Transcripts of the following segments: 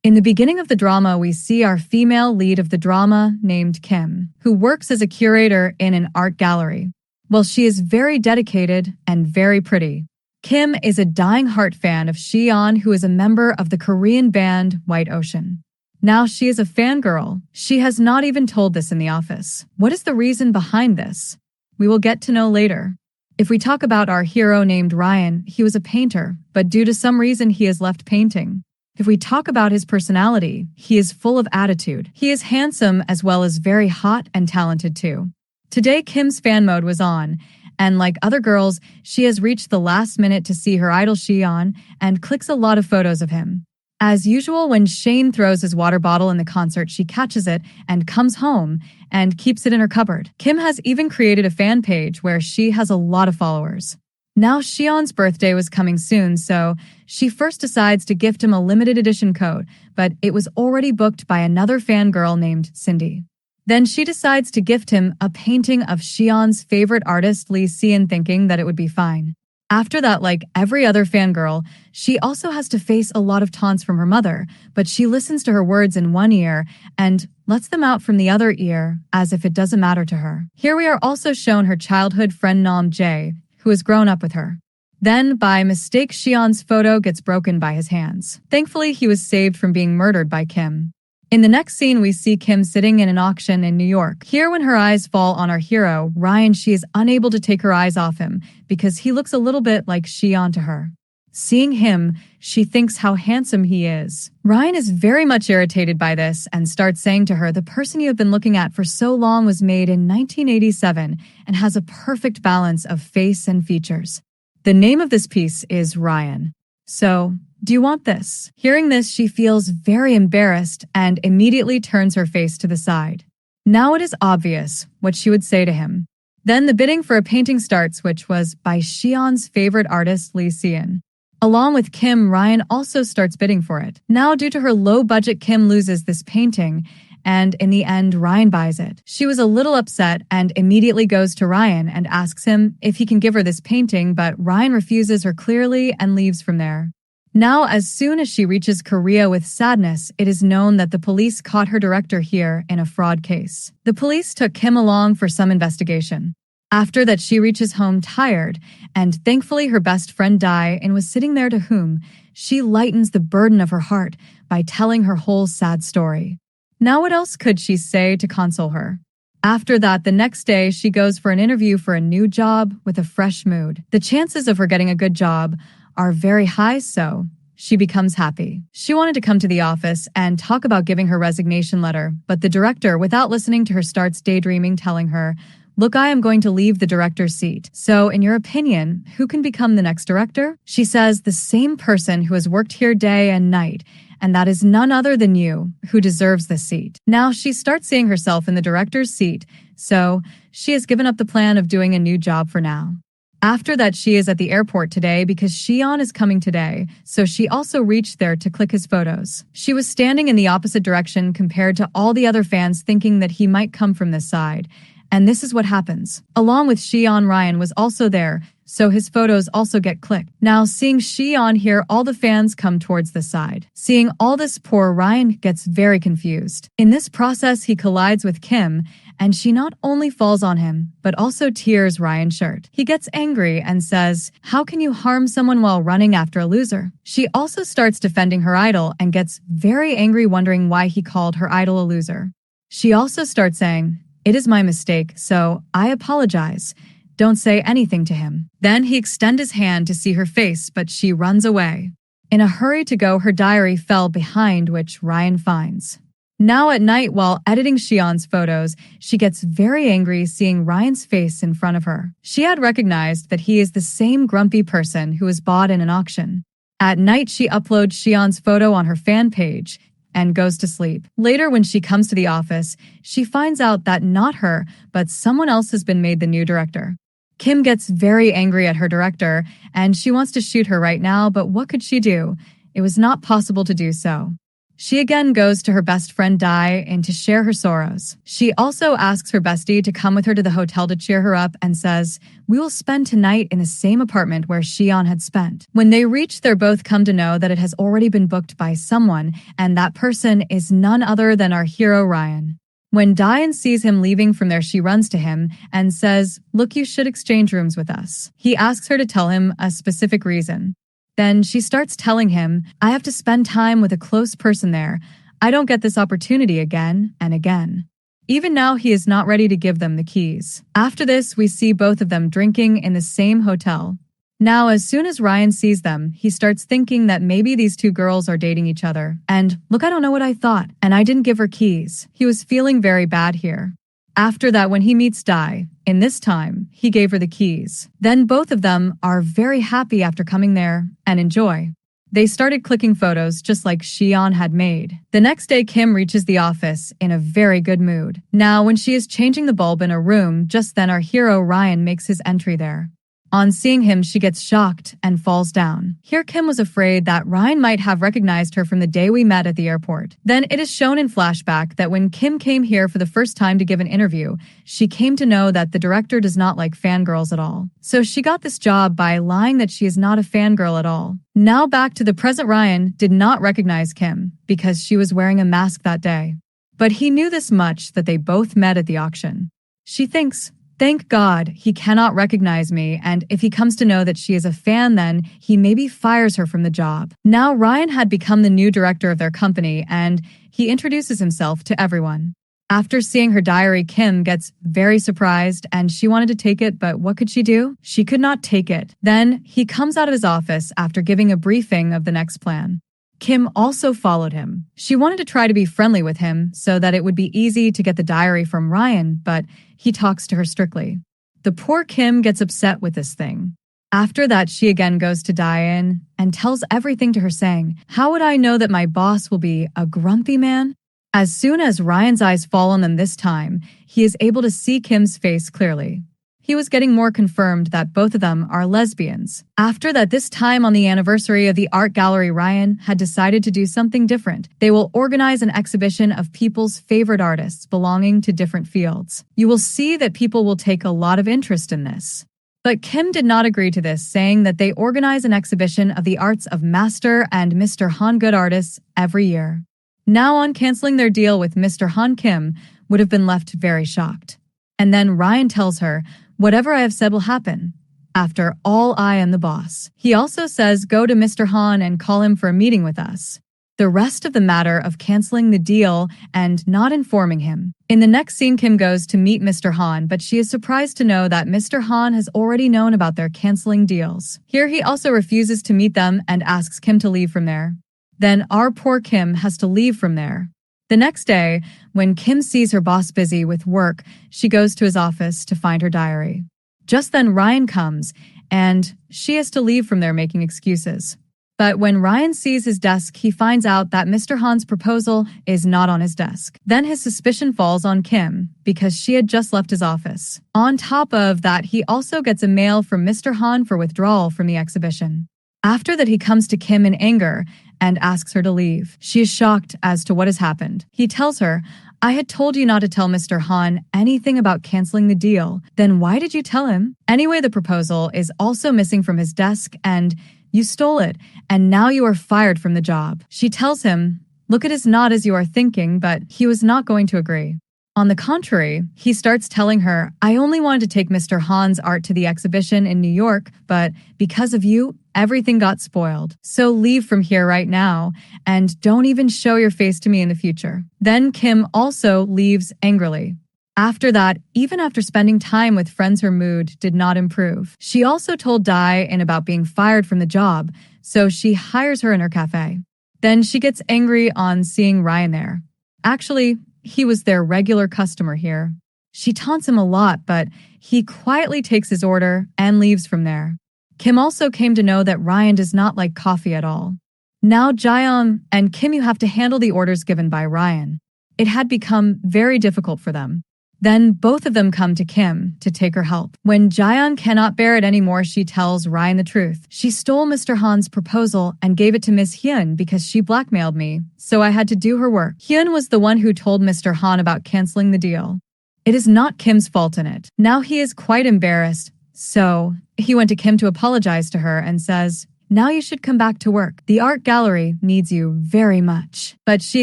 In the beginning of the drama, we see our female lead of the drama named Kim, who works as a curator in an art gallery. Well, she is very dedicated and very pretty. Kim is a dying heart fan of Shion, who is a member of the Korean band White Ocean. Now she is a fangirl. She has not even told this in the office. What is the reason behind this? We will get to know later. If we talk about our hero named Ryan, he was a painter, but due to some reason he has left painting. If we talk about his personality, he is full of attitude. He is handsome as well as very hot and talented too. Today Kim's fan mode was on, and like other girls, she has reached the last minute to see her idol Shion and clicks a lot of photos of him. As usual, when Shane throws his water bottle in the concert, she catches it and comes home and keeps it in her cupboard. Kim has even created a fan page where she has a lot of followers. Now Shion's birthday was coming soon, so she first decides to gift him a limited edition coat, but it was already booked by another fangirl named Cindy. Then she decides to gift him a painting of Shion's favorite artist Lee Seon, thinking that it would be fine. After that, like every other fangirl, she also has to face a lot of taunts from her mother, but she listens to her words in one ear and lets them out from the other ear as if it doesn't matter to her. Here we are also shown her childhood friend Nam Jae, who has grown up with her. Then, by mistake, Shion's photo gets broken by his hands. Thankfully, he was saved from being murdered by Kim. In the next scene, we see Kim sitting in an auction in New York. Here, when her eyes fall on our hero, Ryan, she is unable to take her eyes off him because he looks a little bit like Shion to her. Seeing him, she thinks how handsome he is. Ryan is very much irritated by this and starts saying to her, the person you have been looking at for so long was made in 1987 and has a perfect balance of face and features. The name of this piece is Ryan. So, do you want this? Hearing this, she feels very embarrassed and immediately turns her face to the side. Now it is obvious what she would say to him. Then the bidding for a painting starts, which was by Shion's favorite artist, Lee Seon. Along with Kim, Ryan also starts bidding for it. Now, due to her low budget, Kim loses this painting, and in the end, Ryan buys it. She was a little upset and immediately goes to Ryan and asks him if he can give her this painting, but Ryan refuses her clearly and leaves from there. Now, as soon as she reaches Korea with sadness, it is known that the police caught her director here in a fraud case. The police took Kim along for some investigation. After that, she reaches home tired, and thankfully her best friend died and was sitting there, to whom she lightens the burden of her heart by telling her whole sad story. Now what else could she say to console her? After that, the next day, she goes for an interview for a new job with a fresh mood. The chances of her getting a good job are very high, so she becomes happy. She wanted to come to the office and talk about giving her resignation letter, but the director, without listening to her, starts daydreaming, telling her, "Look, I am going to leave the director's seat. So, in your opinion, who can become the next director?" She says, "The same person who has worked here day and night, and that is none other than you, who deserves this seat." Now, she starts seeing herself in the director's seat, so she has given up the plan of doing a new job for now. After that, she is at the airport today because Shion is coming today, so she also reached there to click his photos. She was standing in the opposite direction compared to all the other fans, thinking that he might come from this side. And this is what happens. Along with Shion, Ryan was also there, so his photos also get clicked. Now, seeing Shion here, all the fans come towards the side. Seeing all this, poor Ryan gets very confused. In this process, he collides with Kim, and she not only falls on him, but also tears Ryan's shirt. He gets angry and says, "How can you harm someone while running after a loser?" She also starts defending her idol and gets very angry, wondering why he called her idol a loser. She also starts saying, "It is my mistake, so I apologize. Don't say anything to him." Then he extends his hand to see her face, but she runs away. In a hurry to go, her diary fell behind, which Ryan finds. Now at night, while editing Shion's photos, she gets very angry seeing Ryan's face in front of her. She had recognized that he is the same grumpy person who was bought in an auction. At night, she uploads Shion's photo on her fan page and goes to sleep. Later, when she comes to the office, she finds out that not her, but someone else has been made the new director. Kim gets very angry at her director, and she wants to shoot her right now, but what could she do? It was not possible to do so. She again goes to her best friend Dai and to share her sorrows. She also asks her bestie to come with her to the hotel to cheer her up and says, "We will spend tonight in the same apartment where Xian had spent." When they reach, they're both come to know that it has already been booked by someone, and that person is none other than our hero Ryan. When Diane sees him leaving from there, she runs to him and says, "Look, you should exchange rooms with us." He asks her to tell him a specific reason. Then she starts telling him, "I have to spend time with a close person there. I don't get this opportunity again and again." Even now, he is not ready to give them the keys. After this, we see both of them drinking in the same hotel. Now, as soon as Ryan sees them, he starts thinking that maybe these two girls are dating each other. And, "Look, I don't know what I thought, and I didn't give her keys." He was feeling very bad here. After that, when he meets Dai, in this time, he gave her the keys. Then both of them are very happy after coming there and enjoy. They started clicking photos just like Xian had made. The next day, Kim reaches the office in a very good mood. Now, when she is changing the bulb in a room, just then our hero Ryan makes his entry there. On seeing him, she gets shocked and falls down. Here, Kim was afraid that Ryan might have recognized her from the day we met at the airport. Then it is shown in flashback that when Kim came here for the first time to give an interview, she came to know that the director does not like fangirls at all. So she got this job by lying that she is not a fangirl at all. Now back to the present, Ryan did not recognize Kim because she was wearing a mask that day. But he knew this much, that they both met at the auction. She thinks, "Thank God he cannot recognize me, and if he comes to know that she is a fan, then he maybe fires her from the job." Now Ryan had become the new director of their company, and he introduces himself to everyone. After seeing her diary, Kim gets very surprised and she wanted to take it, but what could she do? She could not take it. Then he comes out of his office after giving a briefing of the next plan. Kim also followed him. She wanted to try to be friendly with him so that it would be easy to get the diary from Ryan, but he talks to her strictly. The poor Kim gets upset with this thing. After that, she again goes to Diane and tells everything to her, saying, "How would I know that my boss will be a grumpy man?" As soon as Ryan's eyes fall on them this time, he is able to see Kim's face clearly. He was getting more confirmed that both of them are lesbians. After that, this time on the anniversary of the art gallery, Ryan had decided to do something different. They will organize an exhibition of people's favorite artists belonging to different fields. You will see that people will take a lot of interest in this. But Kim did not agree to this, saying that they organize an exhibition of the arts of Master and Mr. Han, good artists, every year. Now, on canceling their deal with Mr. Han, Kim would have been left very shocked. And then Ryan tells her, "Whatever I have said will happen. After all, I am the boss." He also says, "Go to Mr. Han and call him for a meeting with us." The rest of the matter of canceling the deal and not informing him. In the next scene, Kim goes to meet Mr. Han, but she is surprised to know that Mr. Han has already known about their canceling deals. Here, he also refuses to meet them and asks Kim to leave from there. Then our poor Kim has to leave from there. The next day, when Kim sees her boss busy with work, she goes to his office to find her diary. Just then Ryan comes, and she has to leave from there making excuses. But when Ryan sees his desk, he finds out that Mr. Han's proposal is not on his desk. Then his suspicion falls on Kim, because she had just left his office. On top of that, he also gets a mail from Mr. Han for withdrawal from the exhibition. After that, he comes to Kim in anger and asks her to leave. She is shocked as to what has happened. He tells her, "I had told you not to tell Mr. Han anything about canceling the deal. Then why did you tell him? Anyway, the proposal is also missing from his desk and you stole it, and now you are fired from the job." She tells him, "Look, it is not as you are thinking," but he was not going to agree. On the contrary, he starts telling her, "I only wanted to take Mr. Han's art to the exhibition in New York, but because of you, everything got spoiled. So leave from here right now, and don't even show your face to me in the future." Then Kim also leaves angrily. After that, even after spending time with friends, her mood did not improve. She also told Dai about being fired from the job, so she hires her in her cafe. Then she gets angry on seeing Ryan there. Actually, he was their regular customer here. She taunts him a lot, but he quietly takes his order and leaves from there. Kim also came to know that Ryan does not like coffee at all. Now Jaeon and Kim, you have to handle the orders given by Ryan. It had become very difficult for them. Then both of them come to Kim to take her help. When Jaeon cannot bear it anymore, she tells Ryan the truth. She stole Mr. Han's proposal and gave it to Miss Hyun because she blackmailed me, so I had to do her work. Hyun was the one who told Mr. Han about canceling the deal. It is not Kim's fault in it. Now he is quite embarrassed, so he went to Kim to apologize to her and says, "Now you should come back to work. The art gallery needs you very much." But she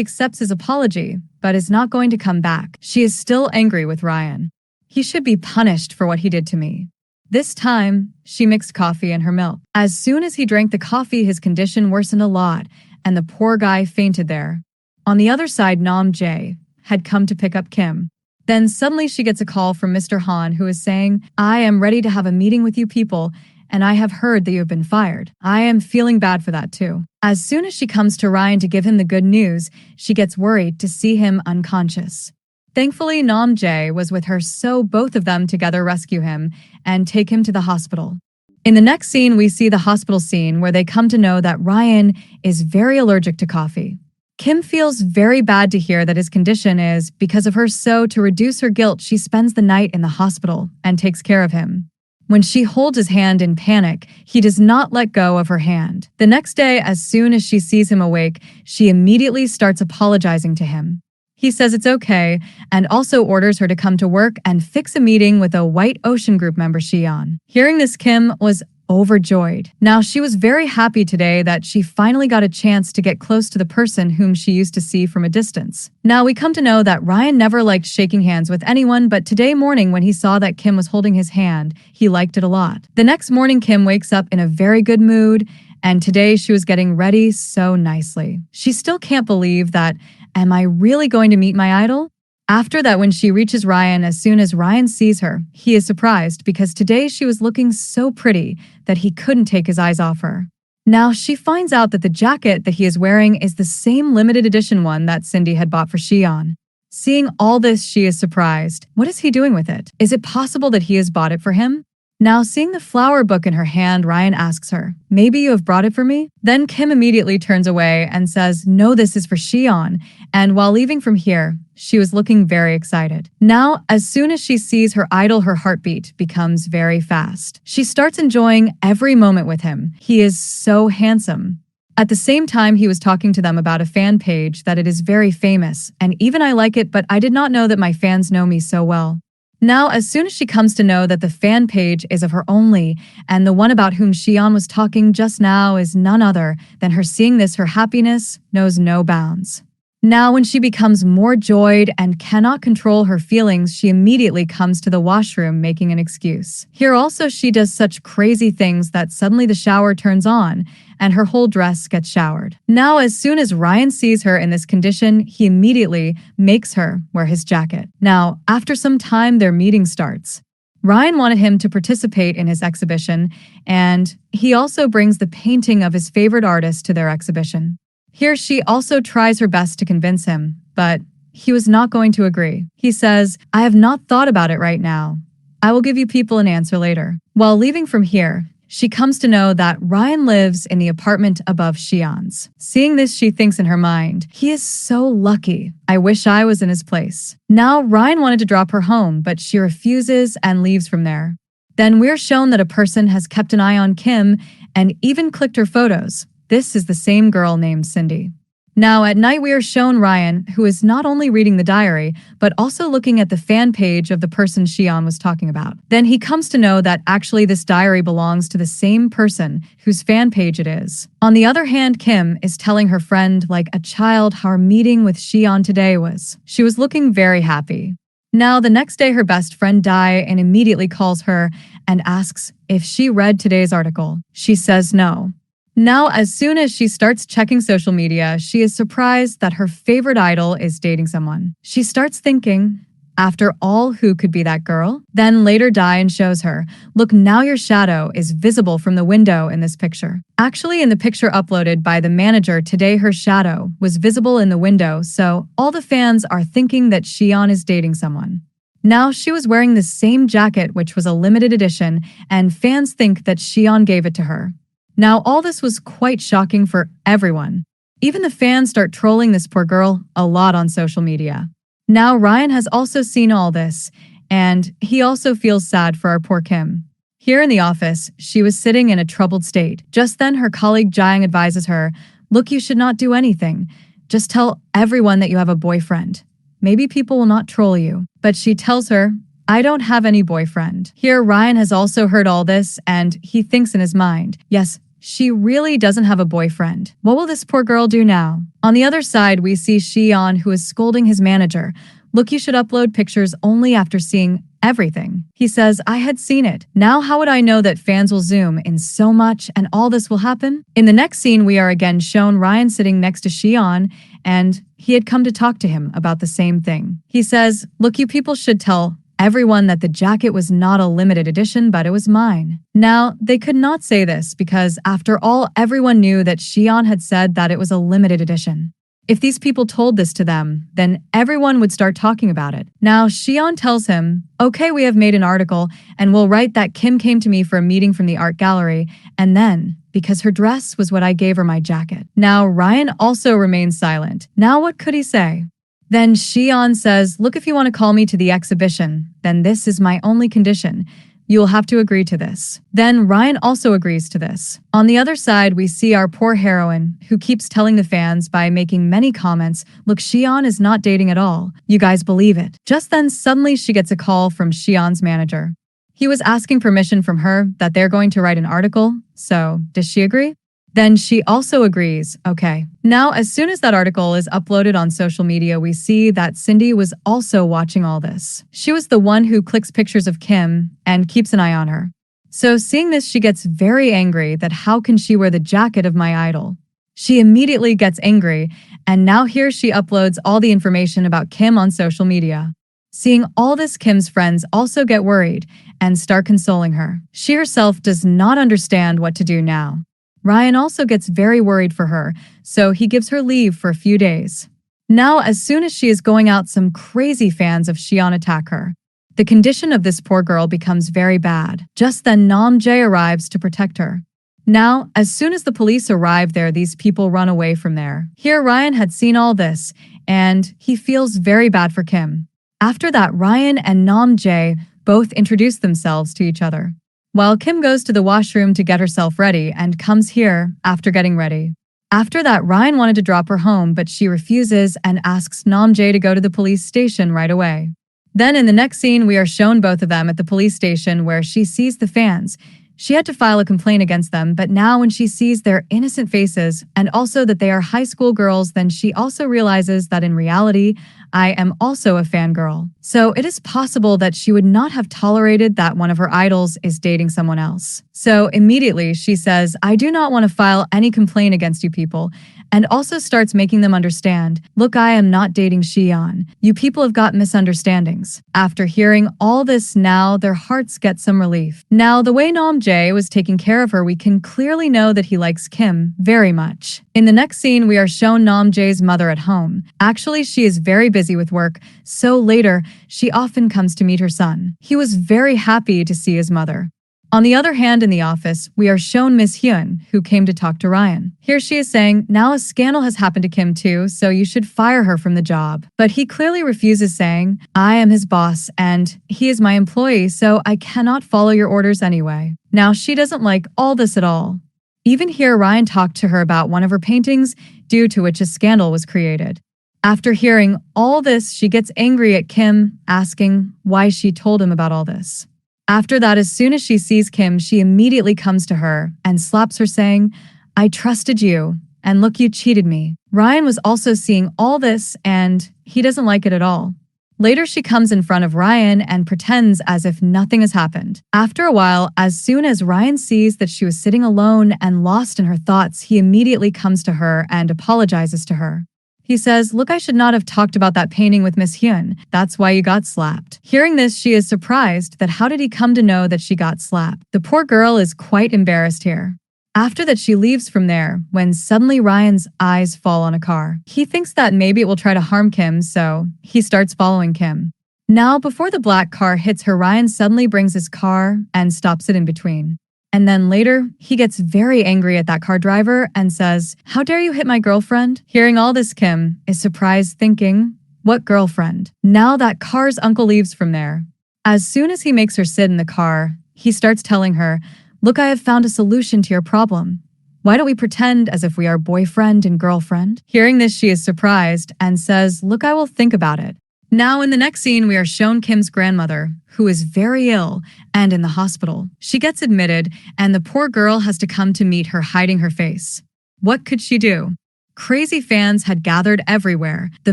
accepts his apology, but is not going to come back. She is still angry with Ryan. He should be punished for what he did to me. This time, she mixed coffee in her milk. As soon as he drank the coffee, his condition worsened a lot, and the poor guy fainted there. On the other side, Nam Jae had come to pick up Kim. Then suddenly she gets a call from Mr. Han, who is saying, "I am ready to have a meeting with you people, and I have heard that you have been fired." I am feeling bad for that too. As soon as she comes to Ryan to give him the good news, she gets worried to see him unconscious. Thankfully, Nam Jae was with her, so both of them together rescue him and take him to the hospital. In the next scene, we see the hospital scene where they come to know that Ryan is very allergic to coffee. Kim feels very bad to hear that his condition is because of her, so to reduce her guilt, she spends the night in the hospital and takes care of him. When she holds his hand in panic, he does not let go of her hand. The next day, as soon as she sees him awake, she immediately starts apologizing to him. He says it's okay and also orders her to come to work and fix a meeting with a White Ocean Group member, Xi'an. Hearing this, Kim was overjoyed. Now, she was very happy today that she finally got a chance to get close to the person whom she used to see from a distance. Now, we come to know that Ryan never liked shaking hands with anyone, but today morning when he saw that Kim was holding his hand, he liked it a lot. The next morning, Kim wakes up in a very good mood, and today she was getting ready so nicely. She still can't believe that, am I really going to meet my idol? After that, when she reaches Ryan, as soon as Ryan sees her, he is surprised because today she was looking so pretty that he couldn't take his eyes off her. Now, she finds out that the jacket that he is wearing is the same limited edition one that Cindy had bought for Xi'an. Seeing all this, she is surprised. What is he doing with it? Is it possible that he has bought it for him? Now, seeing the flower book in her hand, Ryan asks her, "Maybe you have brought it for me?" Then Kim immediately turns away and says, "No, this is for Xi'an." And while leaving from here, she was looking very excited. Now, as soon as she sees her idol, her heartbeat becomes very fast. She starts enjoying every moment with him. He is so handsome. At the same time, he was talking to them about a fan page that it is very famous, and even I like it, but I did not know that my fans know me so well. Now, as soon as she comes to know that the fan page is of her only, and the one about whom Xi'an was talking just now is none other than her, seeing this, her happiness knows no bounds. Now, when she becomes more joyed and cannot control her feelings, she immediately comes to the washroom making an excuse. Here also, she does such crazy things that suddenly the shower turns on and her whole dress gets showered. Now, as soon as Ryan sees her in this condition, he immediately makes her wear his jacket. Now, after some time, their meeting starts. Ryan wanted him to participate in his exhibition, and he also brings the painting of his favorite artist to their exhibition. Here, she also tries her best to convince him, but he was not going to agree. He says, "I have not thought about it right now. I will give you people an answer later." While leaving from here, she comes to know that Ryan lives in the apartment above Xi'an's. Seeing this, she thinks in her mind, "He is so lucky. I wish I was in his place." Now, Ryan wanted to drop her home, but she refuses and leaves from there. Then we're shown that a person has kept an eye on Kim and even clicked her photos. This is the same girl named Cindy. Now, at night, we are shown Ryan, who is not only reading the diary, but also looking at the fan page of the person Xi'an was talking about. Then he comes to know that actually this diary belongs to the same person whose fan page it is. On the other hand, Kim is telling her friend, like a child, how her meeting with Xi'an today was. She was looking very happy. Now, the next day, her best friend Dai and immediately calls her and asks if she read today's article. She says no. Now, as soon as she starts checking social media, she is surprised that her favorite idol is dating someone. She starts thinking, after all, who could be that girl? Then later Diane shows her, "Look, now your shadow is visible from the window in this picture." Actually, in the picture uploaded by the manager today, her shadow was visible in the window, so all the fans are thinking that Xi'an is dating someone. Now, she was wearing the same jacket, which was a limited edition, and fans think that Xi'an gave it to her. Now, all this was quite shocking for everyone. Even the fans start trolling this poor girl a lot on social media. Now Ryan has also seen all this, and he also feels sad for our poor Kim. Here in the office, she was sitting in a troubled state. Just then her colleague Jiang advises her, "Look, you should not do anything. Just tell everyone that you have a boyfriend. Maybe people will not troll you." But she tells her, "I don't have any boyfriend." Here Ryan has also heard all this, and he thinks in his mind, yes, she really doesn't have a boyfriend. What will this poor girl do now? On the other side, we see Xian, who is scolding his manager. "Look, you should upload pictures only after seeing everything." He says, "I had seen it. Now how would I know that fans will zoom in so much and all this will happen?" In the next scene, we are again shown Ryan sitting next to Xian, and he had come to talk to him about the same thing. He says, "Look, you people should tell everyone that the jacket was not a limited edition, but it was mine." Now, they could not say this because, after all, everyone knew that Xian had said that it was a limited edition. If these people told this to them, then everyone would start talking about it. Now, Xian tells him, "Okay, we have made an article, and we'll write that Kim came to me for a meeting from the art gallery, and then, because her dress was what I gave her my jacket." Now, Ryan also remains silent. Now, what could he say? Then Xian says, "Look, if you want to call me to the exhibition, then this is my only condition. You will have to agree to this." Then Ryan also agrees to this. On the other side, we see our poor heroine, who keeps telling the fans by making many comments, "Look, Xian is not dating at all. You guys believe it." Just then, suddenly she gets a call from Xian's manager. He was asking permission from her that they're going to write an article, so does she agree? Then she also agrees, okay. Now, as soon as that article is uploaded on social media, we see that Cindy was also watching all this. She was the one who clicks pictures of Kim and keeps an eye on her. So seeing this, she gets very angry that how can she wear the jacket of my idol? She immediately gets angry, and now here she uploads all the information about Kim on social media. Seeing all this, Kim's friends also get worried and start consoling her. She herself does not understand what to do now. Ryan also gets very worried for her, so he gives her leave for a few days. Now, as soon as she is going out, some crazy fans of Xian attack her. The condition of this poor girl becomes very bad. Just then, Nam Jae arrives to protect her. Now, as soon as the police arrive there, these people run away from there. Here, Ryan had seen all this, and he feels very bad for Kim. After that, Ryan and Nam Jae both introduce themselves to each other, while Kim goes to the washroom to get herself ready and comes here after getting ready. After that, Ryan wanted to drop her home, but she refuses and asks Nam Jae to go to the police station right away. Then in the next scene, we are shown both of them at the police station where she sees the fans. She had to file a complaint against them, but now when she sees their innocent faces and also that they are high school girls, then she also realizes that in reality, I am also a fangirl. So it is possible that she would not have tolerated that one of her idols is dating someone else. So immediately she says, "I do not want to file any complaint against you people," and also starts making them understand, "Look, I am not dating Xian. You people have got misunderstandings." After hearing all this, now their hearts get some relief. Now, the way Nam Jae was taking care of her, we can clearly know that he likes Kim very much. In the next scene, we are shown Nam Jae's mother at home. Actually, she is very busy with work, so later, she often comes to meet her son. He was very happy to see his mother. On the other hand, in the office, we are shown Miss Hyun, who came to talk to Ryan. Here she is saying, "Now a scandal has happened to Kim too, so you should fire her from the job." But he clearly refuses, saying, "I am his boss and he is my employee, so I cannot follow your orders anyway." Now she doesn't like all this at all. Even here, Ryan talked to her about one of her paintings, due to which a scandal was created. After hearing all this, she gets angry at Kim, asking why she told him about all this. After that, as soon as she sees Kim, she immediately comes to her and slaps her, saying, "I trusted you, and look, you cheated me." Ryan was also seeing all this, and he doesn't like it at all. Later, she comes in front of Ryan and pretends as if nothing has happened. After a while, as soon as Ryan sees that she was sitting alone and lost in her thoughts, he immediately comes to her and apologizes to her. He says, "Look, I should not have talked about that painting with Miss Hyun. That's why you got slapped." Hearing this, she is surprised that how did he come to know that she got slapped. The poor girl is quite embarrassed here. After that, she leaves from there when suddenly Ryan's eyes fall on a car. He thinks that maybe it will try to harm Kim, so he starts following Kim. Now, before the black car hits her, Ryan suddenly brings his car and stops it in between. And then later, he gets very angry at that car driver and says, "How dare you hit my girlfriend?" Hearing all this, Kim is surprised, thinking, What girlfriend? Now that car's uncle leaves from there. As soon as he makes her sit in the car, he starts telling her, "Look, I have found a solution to your problem. Why don't we pretend as if we are boyfriend and girlfriend?" Hearing this, she is surprised and says, "Look, I will think about it." Now, in the next scene, we are shown Kim's grandmother, who is very ill and in the hospital. She gets admitted, and the poor girl has to come to meet her hiding her face. What could she do? Crazy fans had gathered everywhere. The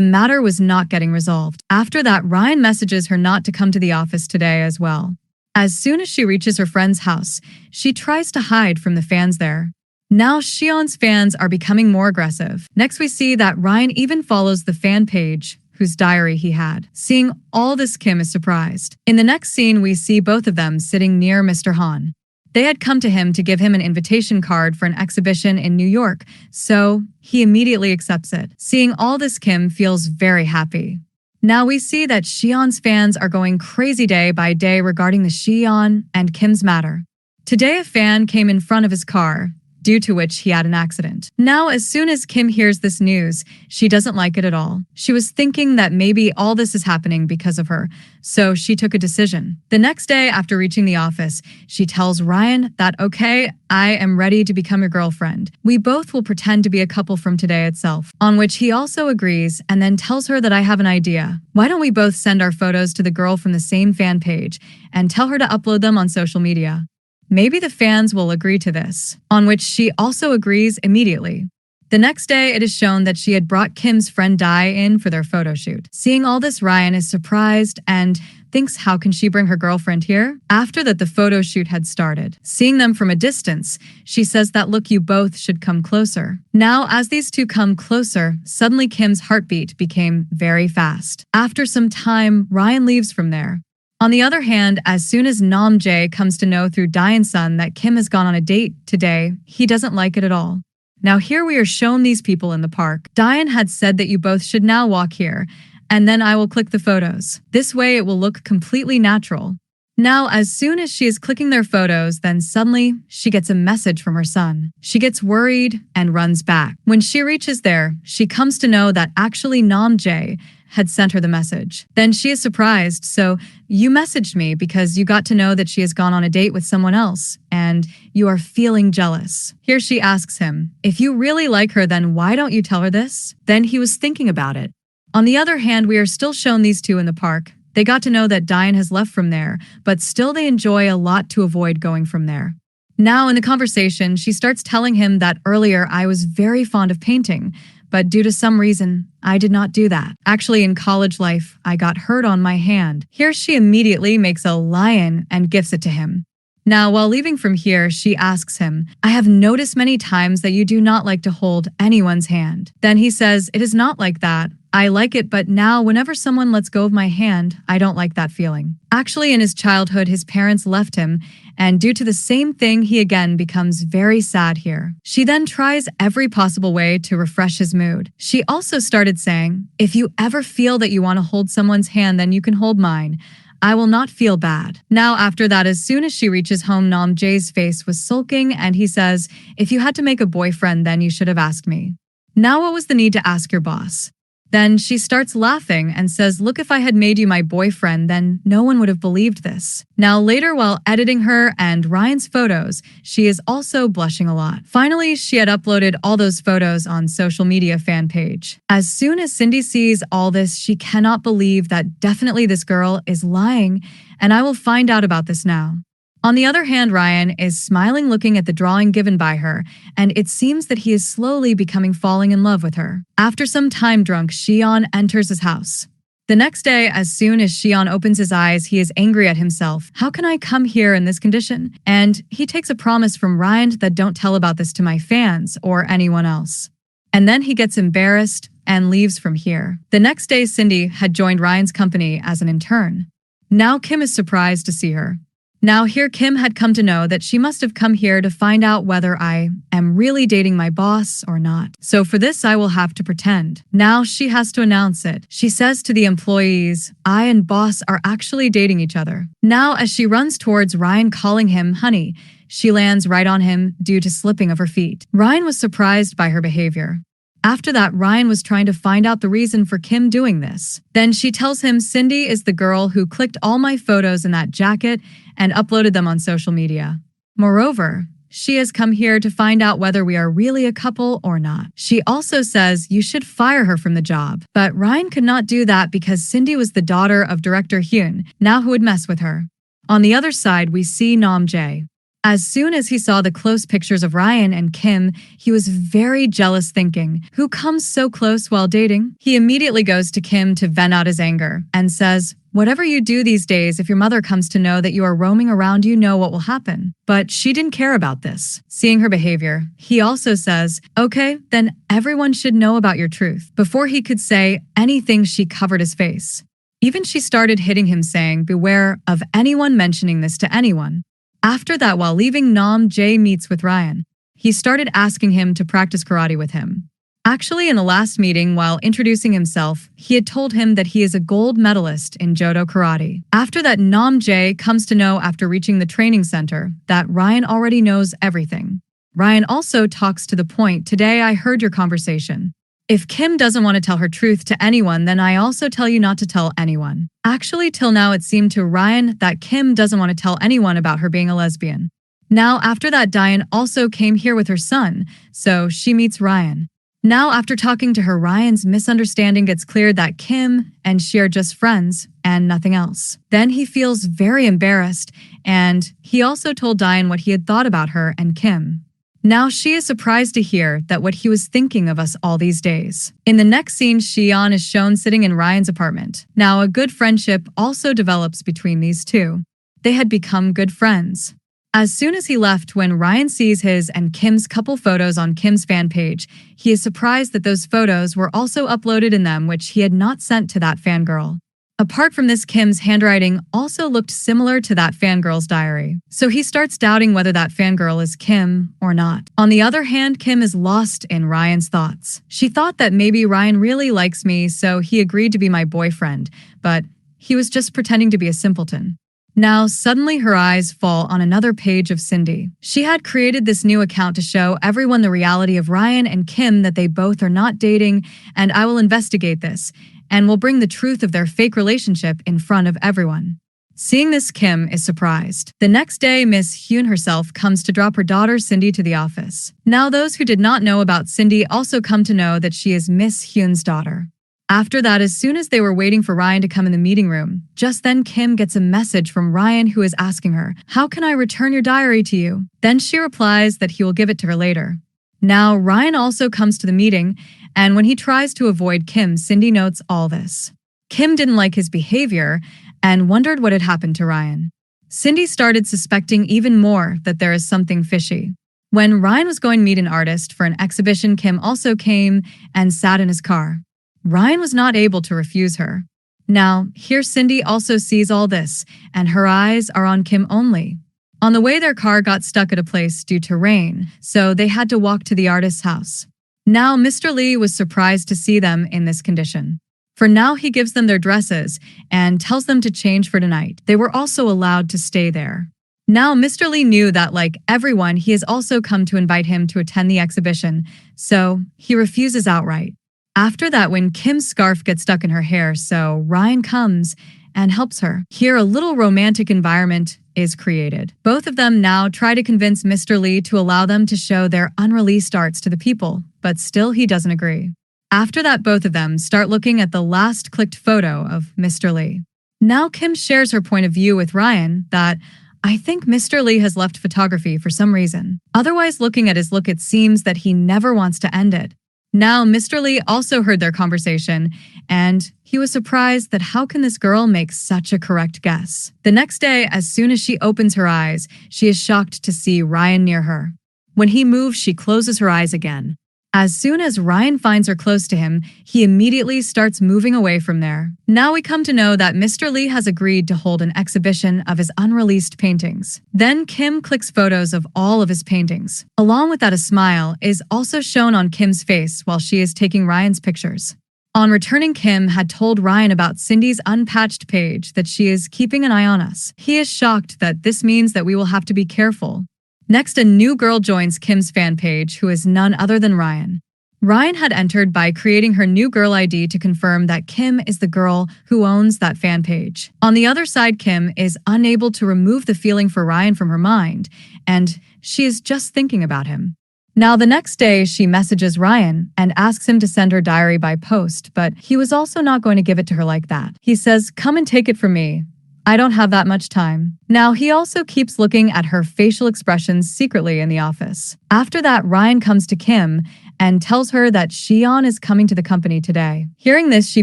matter was not getting resolved. After that, Ryan messages her not to come to the office today as well. As soon as she reaches her friend's house, she tries to hide from the fans there. Now, Xi'an's fans are becoming more aggressive. Next, we see that Ryan even follows the fan page whose diary he had. Seeing all this, Kim is surprised. In the next scene, we see both of them sitting near Mr. Han. They had come to him to give him an invitation card for an exhibition in New York, so he immediately accepts it. Seeing all this, Kim feels very happy. Now we see that Xi'an's fans are going crazy day by day regarding the Xi'an and Kim's matter. Today, a fan came in front of his car, due to which he had an accident. Now, as soon as Kim hears this news, she doesn't like it at all. She was thinking that maybe all this is happening because of her, so she took a decision. The next day, after reaching the office, she tells Ryan that, "Okay, I am ready to become your girlfriend. We both will pretend to be a couple from today itself." On which he also agrees and then tells her that, "I have an idea. Why don't we both send our photos to the girl from the same fan page and tell her to upload them on social media? Maybe the fans will agree to this," on which she also agrees immediately. The next day, it is shown that she had brought Kim's friend Dai in for their photo shoot. Seeing all this, Ryan is surprised and thinks, how can she bring her girlfriend here? After that, the photo shoot had started. Seeing them from a distance, she says that, "Look, you both should come closer." Now, as these two come closer, suddenly Kim's heartbeat became very fast. After some time, Ryan leaves from there. On the other hand, as soon as Nam Jae comes to know through Diane's son that Kim has gone on a date today, he doesn't like it at all. Now here we are shown these people in the park. Diane had said that you both should now walk here, and then I will click the photos. This way it will look completely natural. Now, as soon as she is clicking their photos, then suddenly she gets a message from her son. She gets worried and runs back. When she reaches there, she comes to know that actually Nam Jae had sent her the message. Then she is surprised, "So you messaged me because you got to know that she has gone on a date with someone else, and you are feeling jealous." Here she asks him, "If you really like her, then why don't you tell her this?" Then he was thinking about it. On the other hand, we are still shown these two in the park. They got to know that Diane has left from there, but still they enjoy a lot to avoid going from there. Now in the conversation, she starts telling him that earlier I was very fond of painting, but due to some reason, I did not do that. Actually, in college life, I got hurt on my hand. Here she immediately makes a lion and gifts it to him. Now, while leaving from here, she asks him, "I have noticed many times that you do not like to hold anyone's hand." Then he says, "It is not like that. I like it, but now whenever someone lets go of my hand, I don't like that feeling." Actually, in his childhood, his parents left him, and due to the same thing, he again becomes very sad here. She then tries every possible way to refresh his mood. She also started saying, "If you ever feel that you want to hold someone's hand, then you can hold mine. I will not feel bad." Now, after that, as soon as she reaches home, Nam Jae's face was sulking, and he says, "If you had to make a boyfriend, then you should have asked me. Now, what was the need to ask your boss?" Then she starts laughing and says, "Look, if I had made you my boyfriend, then no one would have believed this." Now later, while editing her and Ryan's photos, she is also blushing a lot. Finally, she had uploaded all those photos on social media fan page. As soon as Cindy sees all this, she cannot believe that definitely this girl is lying, and I will find out about this now. On the other hand, Ryan is smiling looking at the drawing given by her, and it seems that he is slowly becoming falling in love with her. After some time drunk, Xi'an enters his house. The next day, as soon as Xi'an opens his eyes, he is angry at himself. "How can I come here in this condition?" And he takes a promise from Ryan that don't tell about this to my fans or anyone else. And then he gets embarrassed and leaves from here. The next day, Cindy had joined Ryan's company as an intern. Now Kim is surprised to see her. Now here Kim had come to know that she must have come here to find out whether I am really dating my boss or not. So for this I will have to pretend. Now she has to announce it. She says to the employees, "I and boss are actually dating each other." Now as she runs towards Ryan calling him honey, she lands right on him due to slipping of her feet. Ryan was surprised by her behavior. After that, Ryan was trying to find out the reason for Kim doing this. Then she tells him Cindy is the girl who clicked all my photos in that jacket and uploaded them on social media. Moreover, she has come here to find out whether we are really a couple or not. She also says you should fire her from the job. But Ryan could not do that because Cindy was the daughter of director Hyun, now who would mess with her. On the other side, we see Nam Jae. As soon as he saw the close pictures of Ryan and Kim, he was very jealous, thinking, who comes so close while dating? He immediately goes to Kim to vent out his anger and says, whatever you do these days, if your mother comes to know that you are roaming around, you know what will happen. But she didn't care about this. Seeing her behavior, he also says, okay, then everyone should know about your truth. Before he could say anything, she covered his face. Even she started hitting him, saying, beware of anyone mentioning this to anyone. After that, while leaving, Nam Jae meets with Ryan. He started asking him to practice karate with him. Actually, in the last meeting, while introducing himself, he had told him that he is a gold medalist in Jodo karate. After that, Nam Jae comes to know after reaching the training center that Ryan already knows everything. Ryan also talks to the point, today I heard your conversation. If Kim doesn't want to tell her truth to anyone, then I also tell you not to tell anyone. Actually, till now it seemed to Ryan that Kim doesn't want to tell anyone about her being a lesbian. Now, after that, Diane also came here with her son, so she meets Ryan. Now, after talking to her, Ryan's misunderstanding gets cleared that Kim and she are just friends and nothing else. Then he feels very embarrassed, and he also told Diane what he had thought about her and Kim. Now she is surprised to hear that what he was thinking of us all these days. In the next scene, Xian is shown sitting in Ryan's apartment. Now a good friendship also develops between these two. They had become good friends. As soon as he left, when Ryan sees his and Kim's couple photos on Kim's fan page, he is surprised that those photos were also uploaded in them, which he had not sent to that fangirl. Apart from this, Kim's handwriting also looked similar to that fangirl's diary. So he starts doubting whether that fangirl is Kim or not. On the other hand, Kim is lost in Ryan's thoughts. She thought that maybe Ryan really likes me, so he agreed to be my boyfriend, but he was just pretending to be a simpleton. Now, suddenly her eyes fall on another page of Cindy. She had created this new account to show everyone the reality of Ryan and Kim, that they both are not dating, and I will investigate this and will bring the truth of their fake relationship in front of everyone. Seeing this, Kim is surprised. The next day, Miss Hyun herself comes to drop her daughter Cindy to the office. Now those who did not know about Cindy also come to know that she is Miss Hyun's daughter. After that, as soon as they were waiting for Ryan to come in the meeting room, just then Kim gets a message from Ryan who is asking her, how can I return your diary to you? Then she replies that he will give it to her later. Now, Ryan also comes to the meeting, and when he tries to avoid Kim, Cindy notes all this. Kim didn't like his behavior and wondered what had happened to Ryan. Cindy started suspecting even more that there is something fishy. When Ryan was going to meet an artist for an exhibition, Kim also came and sat in his car. Ryan was not able to refuse her. Now, here Cindy also sees all this, and her eyes are on Kim only. On the way, their car got stuck at a place due to rain, so they had to walk to the artist's house. Now, Mr. Lee was surprised to see them in this condition. For now, he gives them their dresses and tells them to change for tonight. They were also allowed to stay there. Now, Mr. Lee knew that, like everyone, he has also come to invite him to attend the exhibition, so he refuses outright. After that, when Kim's scarf gets stuck in her hair, so Ryan comes and helps her. Here, a little romantic environment is created. Both of them now try to convince Mr. Lee to allow them to show their unreleased arts to the people, but still he doesn't agree. After that, both of them start looking at the last clicked photo of Mr. Lee. Now Kim shares her point of view with Ryan that, I think Mr. Lee has left photography for some reason. Otherwise, looking at his look, it seems that he never wants to end it. Now, Mr. Lee also heard their conversation, and he was surprised that how can this girl make such a correct guess. The next day, as soon as she opens her eyes, she is shocked to see Ryan near her. When he moves, she closes her eyes again. As soon as Ryan finds her close to him, he immediately starts moving away from there. Now we come to know that Mr. Lee has agreed to hold an exhibition of his unreleased paintings. Then Kim clicks photos of all of his paintings. Along with that, a smile is also shown on Kim's face while she is taking Ryan's pictures. On returning, Kim had told Ryan about Cindy's unpatched page, that she is keeping an eye on us. He is shocked that this means that we will have to be careful. Next, a new girl joins Kim's fan page, who is none other than Ryan. Ryan had entered by creating her new girl ID to confirm that Kim is the girl who owns that fan page. On the other side, Kim is unable to remove the feeling for Ryan from her mind, and she is just thinking about him. Now, the next day, she messages Ryan and asks him to send her diary by post, but he was also not going to give it to her like that. He says, "Come and take it from me. I don't have that much time." Now, he also keeps looking at her facial expressions secretly in the office. After that, Ryan comes to Kim and tells her that Xion is coming to the company today. Hearing this, she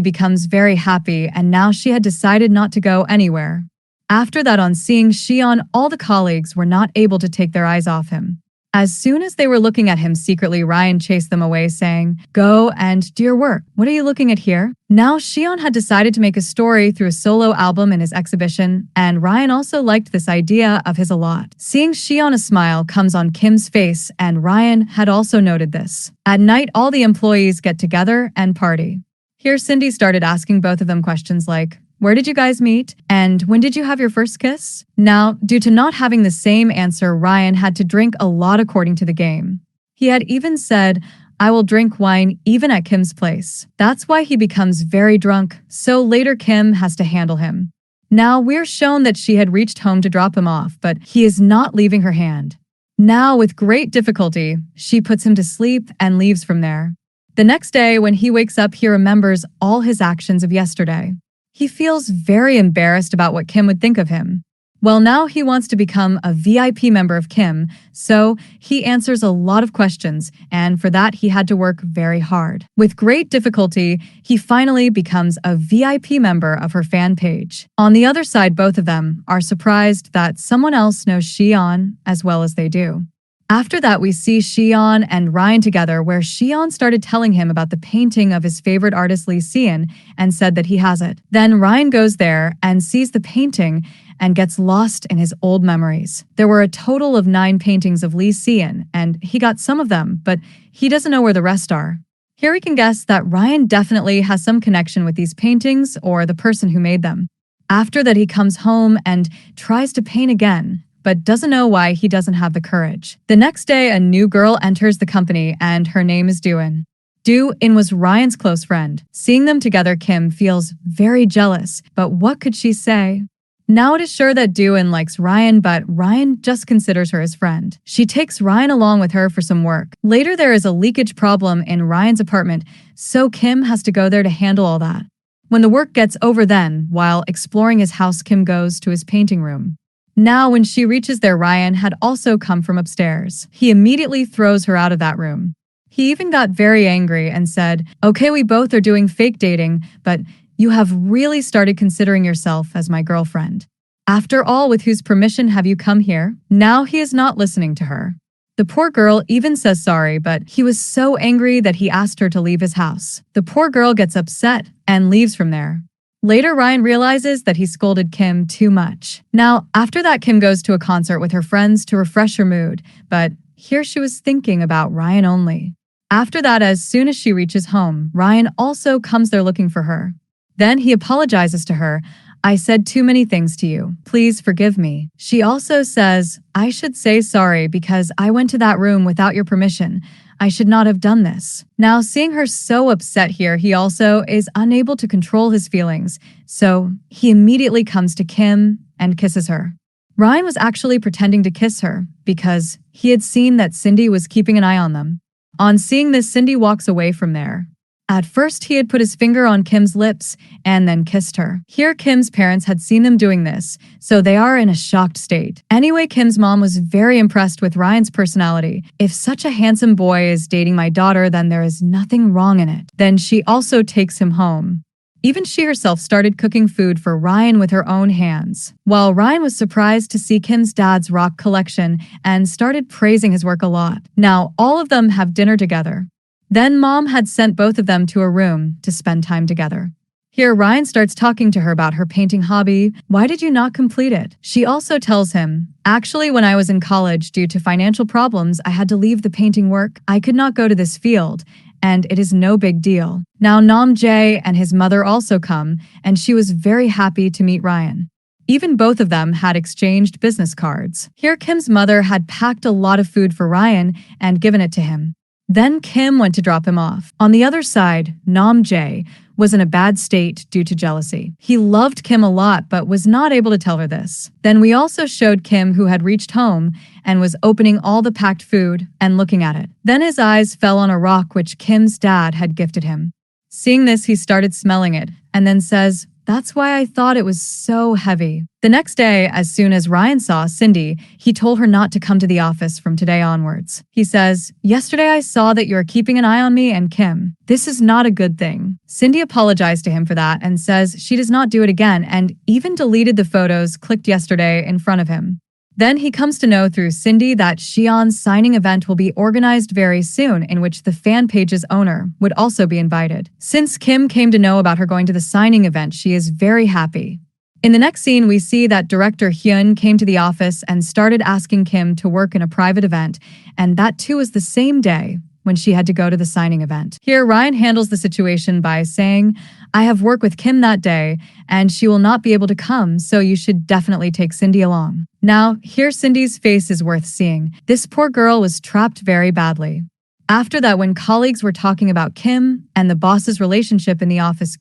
becomes very happy, and now she had decided not to go anywhere. After that, on seeing Xion, all the colleagues were not able to take their eyes off him. As soon as they were looking at him secretly, Ryan chased them away, saying, "Go and do your work. What are you looking at here?" Now, Xion had decided to make a story through a solo album in his exhibition, and Ryan also liked this idea of his a lot. Seeing Xion, a smile comes on Kim's face, and Ryan had also noted this. At night, all the employees get together and party. Here, Cindy started asking both of them questions like, "Where did you guys meet? And when did you have your first kiss?" Now, due to not having the same answer, Ryan had to drink a lot according to the game. He had even said, "I will drink wine even at Kim's place." That's why he becomes very drunk, so later Kim has to handle him. Now, we're shown that she had reached home to drop him off, but he is not leaving her hand. Now, with great difficulty, she puts him to sleep and leaves from there. The next day, when he wakes up, he remembers all his actions of yesterday. He feels very embarrassed about what Kim would think of him. Well, now he wants to become a VIP member of Kim, so he answers a lot of questions, and for that he had to work very hard. With great difficulty, he finally becomes a VIP member of her fan page. On the other side, both of them are surprised that someone else knows Xion as well as they do. After that, we see Xion and Ryan together, where Xion started telling him about the painting of his favorite artist Lee Xian and said that he has it. Then Ryan goes there and sees the painting and gets lost in his old memories. There were a total of 9 paintings of Lee Xian, and he got some of them, but he doesn't know where the rest are. Here we can guess that Ryan definitely has some connection with these paintings or the person who made them. After that, he comes home and tries to paint again, but doesn't know why he doesn't have the courage. The next day, a new girl enters the company, and her name is Do-in. Do-in was Ryan's close friend. Seeing them together, Kim feels very jealous, but what could she say? Now it is sure that Do-in likes Ryan, but Ryan just considers her his friend. She takes Ryan along with her for some work. Later, there is a leakage problem in Ryan's apartment, so Kim has to go there to handle all that. When the work gets over then, while exploring his house, Kim goes to his painting room. Now, when she reaches there, Ryan had also come from upstairs. He immediately throws her out of that room. He even got very angry and said, "Okay, we both are doing fake dating, but you have really started considering yourself as my girlfriend. After all, with whose permission have you come here?" Now he is not listening to her. The poor girl even says sorry, but he was so angry that he asked her to leave his house. The poor girl gets upset and leaves from there. Later, Ryan realizes that he scolded Kim too much. Now, after that, Kim goes to a concert with her friends to refresh her mood, but here she was thinking about Ryan only. After that, as soon as she reaches home, Ryan also comes there looking for her. Then he apologizes to her. "I said too many things to you. Please forgive me." She also says, "I should say sorry because I went to that room without your permission. I should not have done this." Now, seeing her so upset here, he also is unable to control his feelings, so he immediately comes to Kim and kisses her. Ryan was actually pretending to kiss her because he had seen that Cindy was keeping an eye on them. On seeing this, Cindy walks away from there. At first, he had put his finger on Kim's lips and then kissed her. Here, Kim's parents had seen them doing this, so they are in a shocked state. Anyway, Kim's mom was very impressed with Ryan's personality. If such a handsome boy is dating my daughter, then there is nothing wrong in it. Then she also takes him home. Even she herself started cooking food for Ryan with her own hands. While Ryan was surprised to see Kim's dad's rock collection and started praising his work a lot. Now, all of them have dinner together. Then Mom had sent both of them to a room to spend time together. Here, Ryan starts talking to her about her painting hobby. "Why did you not complete it?" She also tells him, "Actually, when I was in college, due to financial problems, I had to leave the painting work. I could not go to this field, and it is no big deal." Now, Nam Jae and his mother also come, and she was very happy to meet Ryan. Even both of them had exchanged business cards. Here, Kim's mother had packed a lot of food for Ryan and given it to him. Then Kim went to drop him off. On the other side, Nam-jae was in a bad state due to jealousy. He loved Kim a lot but was not able to tell her this. Then we also showed Kim, who had reached home and was opening all the packed food and looking at it. Then his eyes fell on a rock which Kim's dad had gifted him. Seeing this, he started smelling it and then says, "That's why I thought it was so heavy." The next day, as soon as Ryan saw Cindy, he told her not to come to the office from today onwards. He says, "Yesterday I saw that you're keeping an eye on me and Kim. This is not a good thing." Cindy apologized to him for that and says she does not do it again and even deleted the photos clicked yesterday in front of him. Then he comes to know through Cindy that Xi'an's signing event will be organized very soon, in which the fan page's owner would also be invited. Since Kim came to know about her going to the signing event, she is very happy. In the next scene, we see that director Hyun came to the office and started asking Kim to work in a private event, and that too was the same day when she had to go to the signing event. Here, Ryan handles the situation by saying, "I have work with Kim that day, and she will not be able to come, so you should definitely take Cindy along." Now, here Cindy's face is worth seeing. This poor girl was trapped very badly. After that, when colleagues were talking about Kim and the boss's relationship in the office,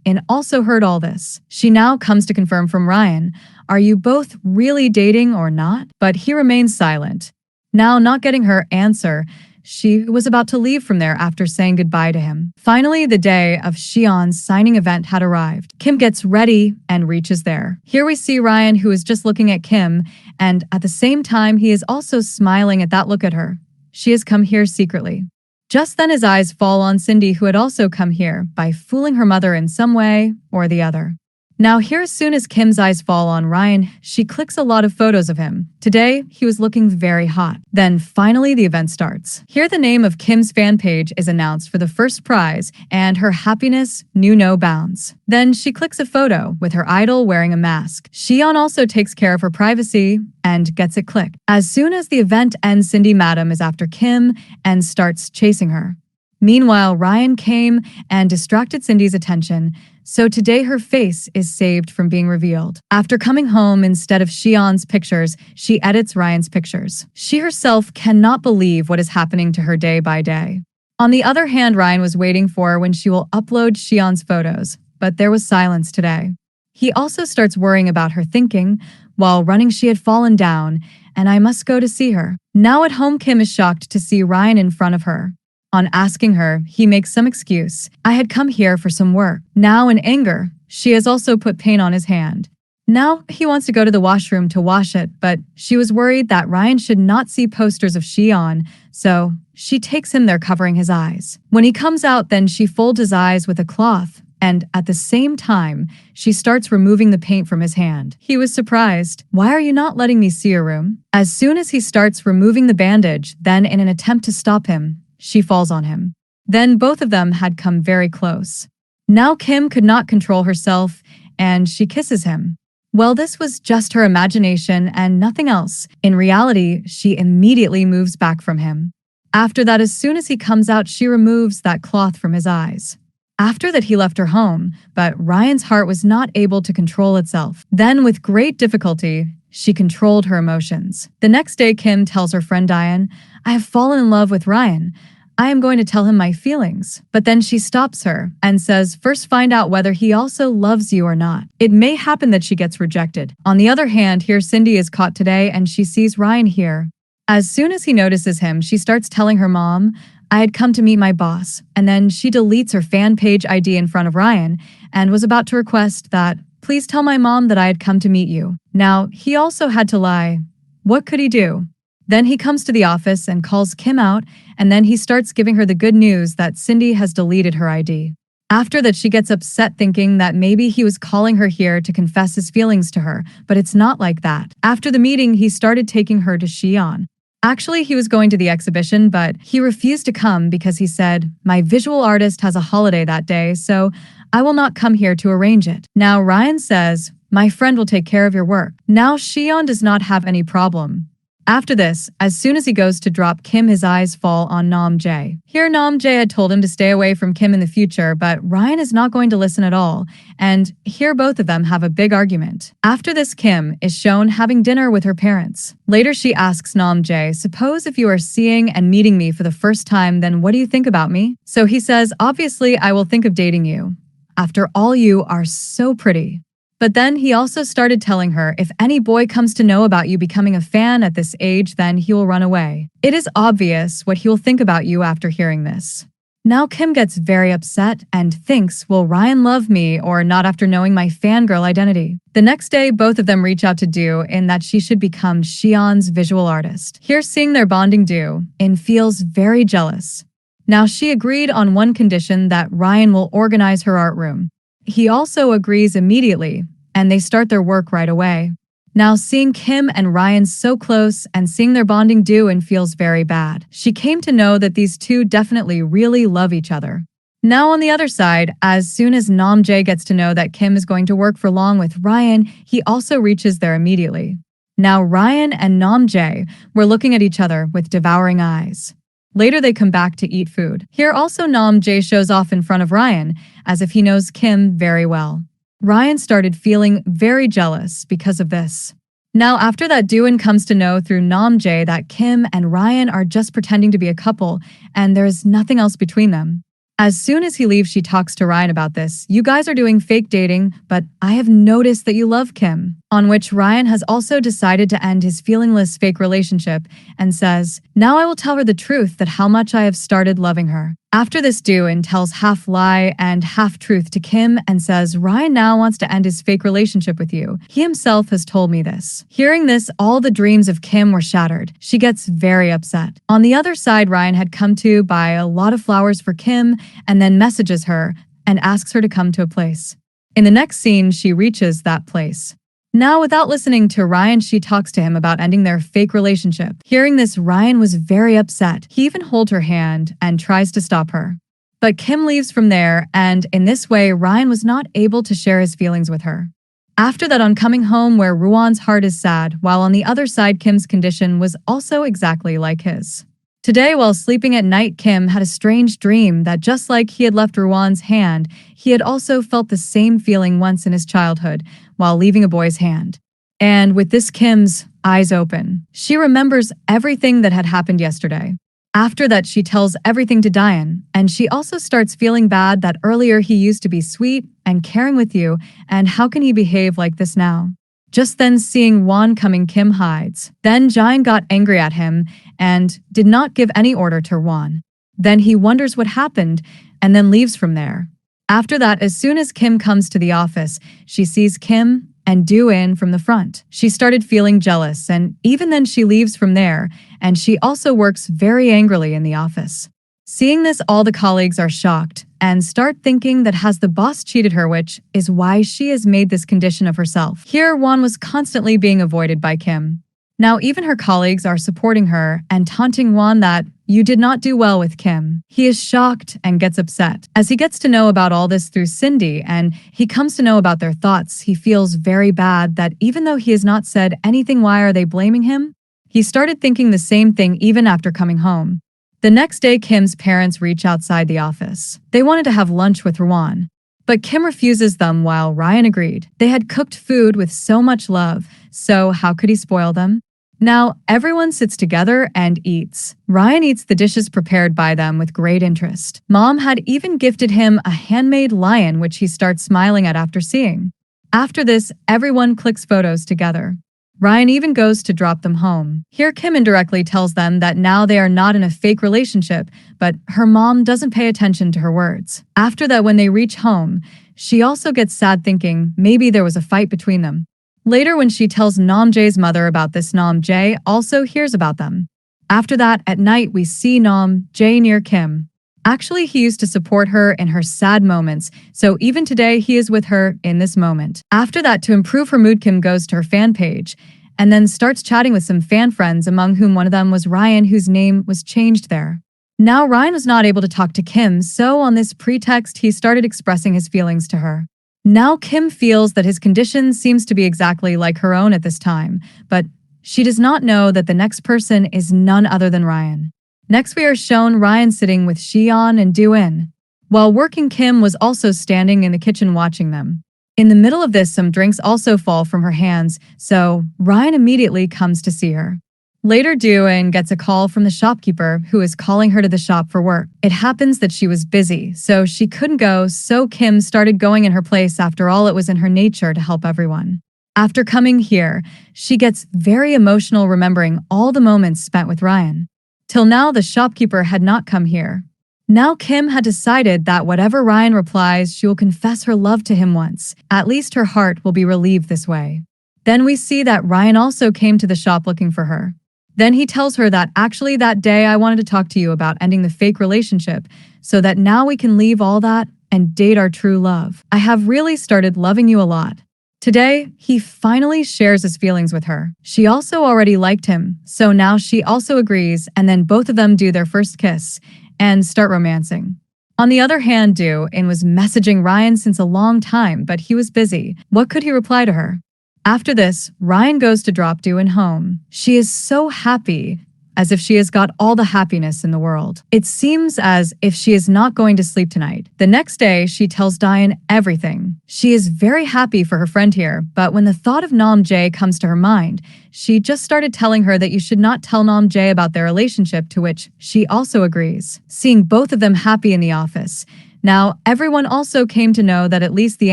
and also heard all this. She now comes to confirm from Ryan, "Are you both really dating or not?" But he remains silent. Now, not getting her answer, she was about to leave from there after saying goodbye to him. Finally, the day of Xi'an's signing event had arrived. Kim gets ready and reaches there. Here we see Ryan, who is just looking at Kim, and at the same time, he is also smiling at that look at her. She has come here secretly. Just then his eyes fall on Cindy, who had also come here by fooling her mother in some way or the other. Now here, as soon as Kim's eyes fall on Ryan, she clicks a lot of photos of him. Today, he was looking very hot. Then finally the event starts. Here the name of Kim's fan page is announced for the first prize, and her happiness knew no bounds. Then she clicks a photo with her idol wearing a mask. Xi'an also takes care of her privacy and gets it clicked. As soon as the event ends, Cindy Madam is after Kim and starts chasing her. Meanwhile, Ryan came and distracted Cindy's attention, so today her face is saved from being revealed. After coming home, instead of Xi'an's pictures, she edits Ryan's pictures. She herself cannot believe what is happening to her day by day. On the other hand, Ryan was waiting for when she will upload Xi'an's photos, but there was silence today. He also starts worrying about her, thinking, while running she had fallen down, and I must go to see her. Now at home, Kim is shocked to see Ryan in front of her. On asking her, he makes some excuse. "I had come here for some work." Now in anger, she has also put paint on his hand. Now he wants to go to the washroom to wash it, but she was worried that Ryan should not see posters of Xi'an, so she takes him there covering his eyes. When he comes out, then she folds his eyes with a cloth, and at the same time, she starts removing the paint from his hand. He was surprised. "Why are you not letting me see your room?" As soon as he starts removing the bandage, then in an attempt to stop him, she falls on him. Then both of them had come very close. Now Kim could not control herself, and she kisses him. Well, this was just her imagination and nothing else. In reality, she immediately moves back from him. After that, as soon as he comes out, she removes that cloth from his eyes. After that, he left her home, but Ryan's heart was not able to control itself. Then, with great difficulty, she controlled her emotions. The next day, Kim tells her friend Diane, "I have fallen in love with Ryan. I am going to tell him my feelings." But then she stops her and says, "First find out whether he also loves you or not." It may happen that she gets rejected. On the other hand, here Cindy is caught today and she sees Ryan here. As soon as he notices him, she starts telling her mom, "I had come to meet my boss." And then she deletes her fan page ID in front of Ryan and was about to request that, "Please tell my mom that I had come to meet you." Now, he also had to lie. What could he do? Then he comes to the office and calls Kim out, and then he starts giving her the good news that Cindy has deleted her ID. After that, she gets upset thinking that maybe he was calling her here to confess his feelings to her, but it's not like that. After the meeting, he started taking her to Xi'an. Actually, he was going to the exhibition, but he refused to come because he said, "My visual artist has a holiday that day, so I will not come here to arrange it." Now Ryan says, "My friend will take care of your work." Now Xi'an does not have any problem. After this, as soon as he goes to drop Kim, his eyes fall on Namjae. Here, Namjae had told him to stay away from Kim in the future, but Ryan is not going to listen at all, and here both of them have a big argument. After this, Kim is shown having dinner with her parents. Later, she asks Namjae, "Suppose if you are seeing and meeting me for the first time, then what do you think about me?" So he says, "Obviously, I will think of dating you. After all, you are so pretty." But then he also started telling her if any boy comes to know about you becoming a fan at this age, then he will run away. It is obvious what he will think about you after hearing this. Now Kim gets very upset and thinks, will Ryan love me or not after knowing my fangirl identity? The next day, both of them reach out to Do in that she should become Xian's visual artist. Here, seeing their bonding, Do in feels very jealous. Now she agreed on one condition, that Ryan will organize her art room. He also agrees immediately, and they start their work right away. Now seeing Kim and Ryan so close and seeing their bonding, Do-in feels very bad. She came to know that these two definitely really love each other. Now on the other side, as soon as Namjae gets to know that Kim is going to work for long with Ryan, he also reaches there immediately. Now Ryan and Namjae were looking at each other with devouring eyes. Later, they come back to eat food. Here also Namjae shows off in front of Ryan, as if he knows Kim very well. Ryan started feeling very jealous because of this. Now after that, Do-in comes to know through Namjae that Kim and Ryan are just pretending to be a couple, and there is nothing else between them. As soon as he leaves, she talks to Ryan about this. "You guys are doing fake dating, but I have noticed that you love Kim." On which Ryan has also decided to end his feelingless fake relationship and says, "Now I will tell her the truth that how much I have started loving her." After this, Do-in tells half lie and half truth to Kim and says, "Ryan now wants to end his fake relationship with you. He himself has told me this." Hearing this, all the dreams of Kim were shattered. She gets very upset. On the other side, Ryan had come to buy a lot of flowers for Kim and then messages her and asks her to come to a place. In the next scene, she reaches that place. Now, without listening to Ryan, she talks to him about ending their fake relationship. Hearing this, Ryan was very upset. He even holds her hand and tries to stop her. But Kim leaves from there, and in this way, Ryan was not able to share his feelings with her. After that, on coming home where Ruan's heart is sad, while on the other side, Kim's condition was also exactly like his. Today, while sleeping at night, Kim had a strange dream that just like he had left Ruan's hand, he had also felt the same feeling once in his childhood while leaving a boy's hand. And with this, Kim's eyes open. She remembers everything that had happened yesterday. After that, she tells everything to Diane, and she also starts feeling bad that earlier he used to be sweet and caring with you, and how can he behave like this now? Just then, seeing Juan coming, Kim hides. Then Jian got angry at him and did not give any order to Juan. Then he wonders what happened and then leaves from there. After that, as soon as Kim comes to the office, she sees Kim and Do-in from the front. She started feeling jealous, and even then she leaves from there, and she also works very angrily in the office. Seeing this, all the colleagues are shocked and start thinking that has the boss cheated her, which is why she has made this condition of herself. Here, Juan was constantly being avoided by Kim. Now, even her colleagues are supporting her and taunting Juan that you did not do well with Kim. He is shocked and gets upset. As he gets to know about all this through Cindy and he comes to know about their thoughts, he feels very bad that even though he has not said anything, why are they blaming him? He started thinking the same thing even after coming home. The next day, Kim's parents reach outside the office. They wanted to have lunch with Ruan, but Kim refuses them while Ryan agreed. They had cooked food with so much love, so how could he spoil them? Now, everyone sits together and eats. Ryan eats the dishes prepared by them with great interest. Mom had even gifted him a handmade lion, which he starts smiling at after seeing. After this, everyone clicks photos together. Ryan even goes to drop them home. Here, Kim indirectly tells them that now they are not in a fake relationship, but her mom doesn't pay attention to her words. After that, when they reach home, she also gets sad thinking maybe there was a fight between them. Later, when she tells Namjae's mother about this, Namjae also hears about them. After that, at night, we see Namjae near Kim. Actually, he used to support her in her sad moments, so even today, he is with her in this moment. After that, to improve her mood, Kim goes to her fan page and then starts chatting with some fan friends, among whom one of them was Ryan, whose name was changed there. Now, Ryan was not able to talk to Kim, so on this pretext, he started expressing his feelings to her. Now Kim feels that his condition seems to be exactly like her own at this time, but She does not know that the next person is none other than Ryan. Next, we are shown Ryan sitting with Xian and Do-in. While working, Kim was also standing in the kitchen watching them. In the middle of this, some drinks also fall from her hands, so Ryan immediately comes to see her. Later, Do-in gets a call from the shopkeeper who is calling her to the shop for work. It happens that she was busy, so she couldn't go, so Kim started going in her place. After all, it was in her nature to help everyone. After coming here, she gets very emotional remembering all the moments spent with Ryan. Till now, the shopkeeper had not come here. Now Kim had decided that whatever Ryan replies, she will confess her love to him once. At least her heart will be relieved this way. Then we see that Ryan also came to the shop looking for her. Then he tells her that actually that day I wanted to talk to you about ending the fake relationship so that now we can leave all that and date our true love. I have really started loving you a lot. Today, he finally shares his feelings with her. She also already liked him, so now she also agrees, and then both of them do their first kiss and start romancing. On the other hand, Do-in was messaging Ryan since a long time, but he was busy. What could he reply to her? After this, Ryan goes to drop Do-in home. She is so happy, as if she has got all the happiness in the world. It seems as if she is not going to sleep tonight. The next day, she tells Do-in everything. She is very happy for her friend here, but when the thought of Nam-jae comes to her mind, she just started telling her that you should not tell Nam-jae about their relationship, to which she also agrees. Seeing both of them happy in the office, now everyone also came to know that at least the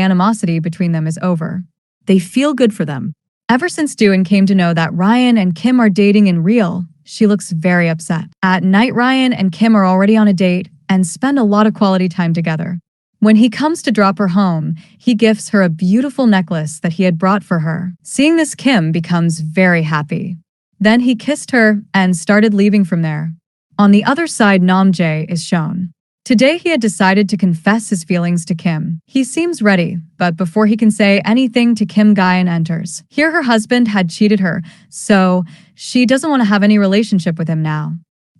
animosity between them is over. They feel good for them. Ever since Do-in came to know that Ryan and Kim are dating in real, she looks very upset. At night, Ryan and Kim are already on a date and spend a lot of quality time together. When he comes to drop her home, he gifts her a beautiful necklace that he had brought for her. Seeing this, Kim becomes very happy. Then he kissed her and started leaving from there. On the other side, Nam-jae is shown. Today, he had decided to confess his feelings to Kim. He seems ready, but before he can say anything to Kim, Gyan enters. Here, her husband had cheated her, so she doesn't want to have any relationship with him now.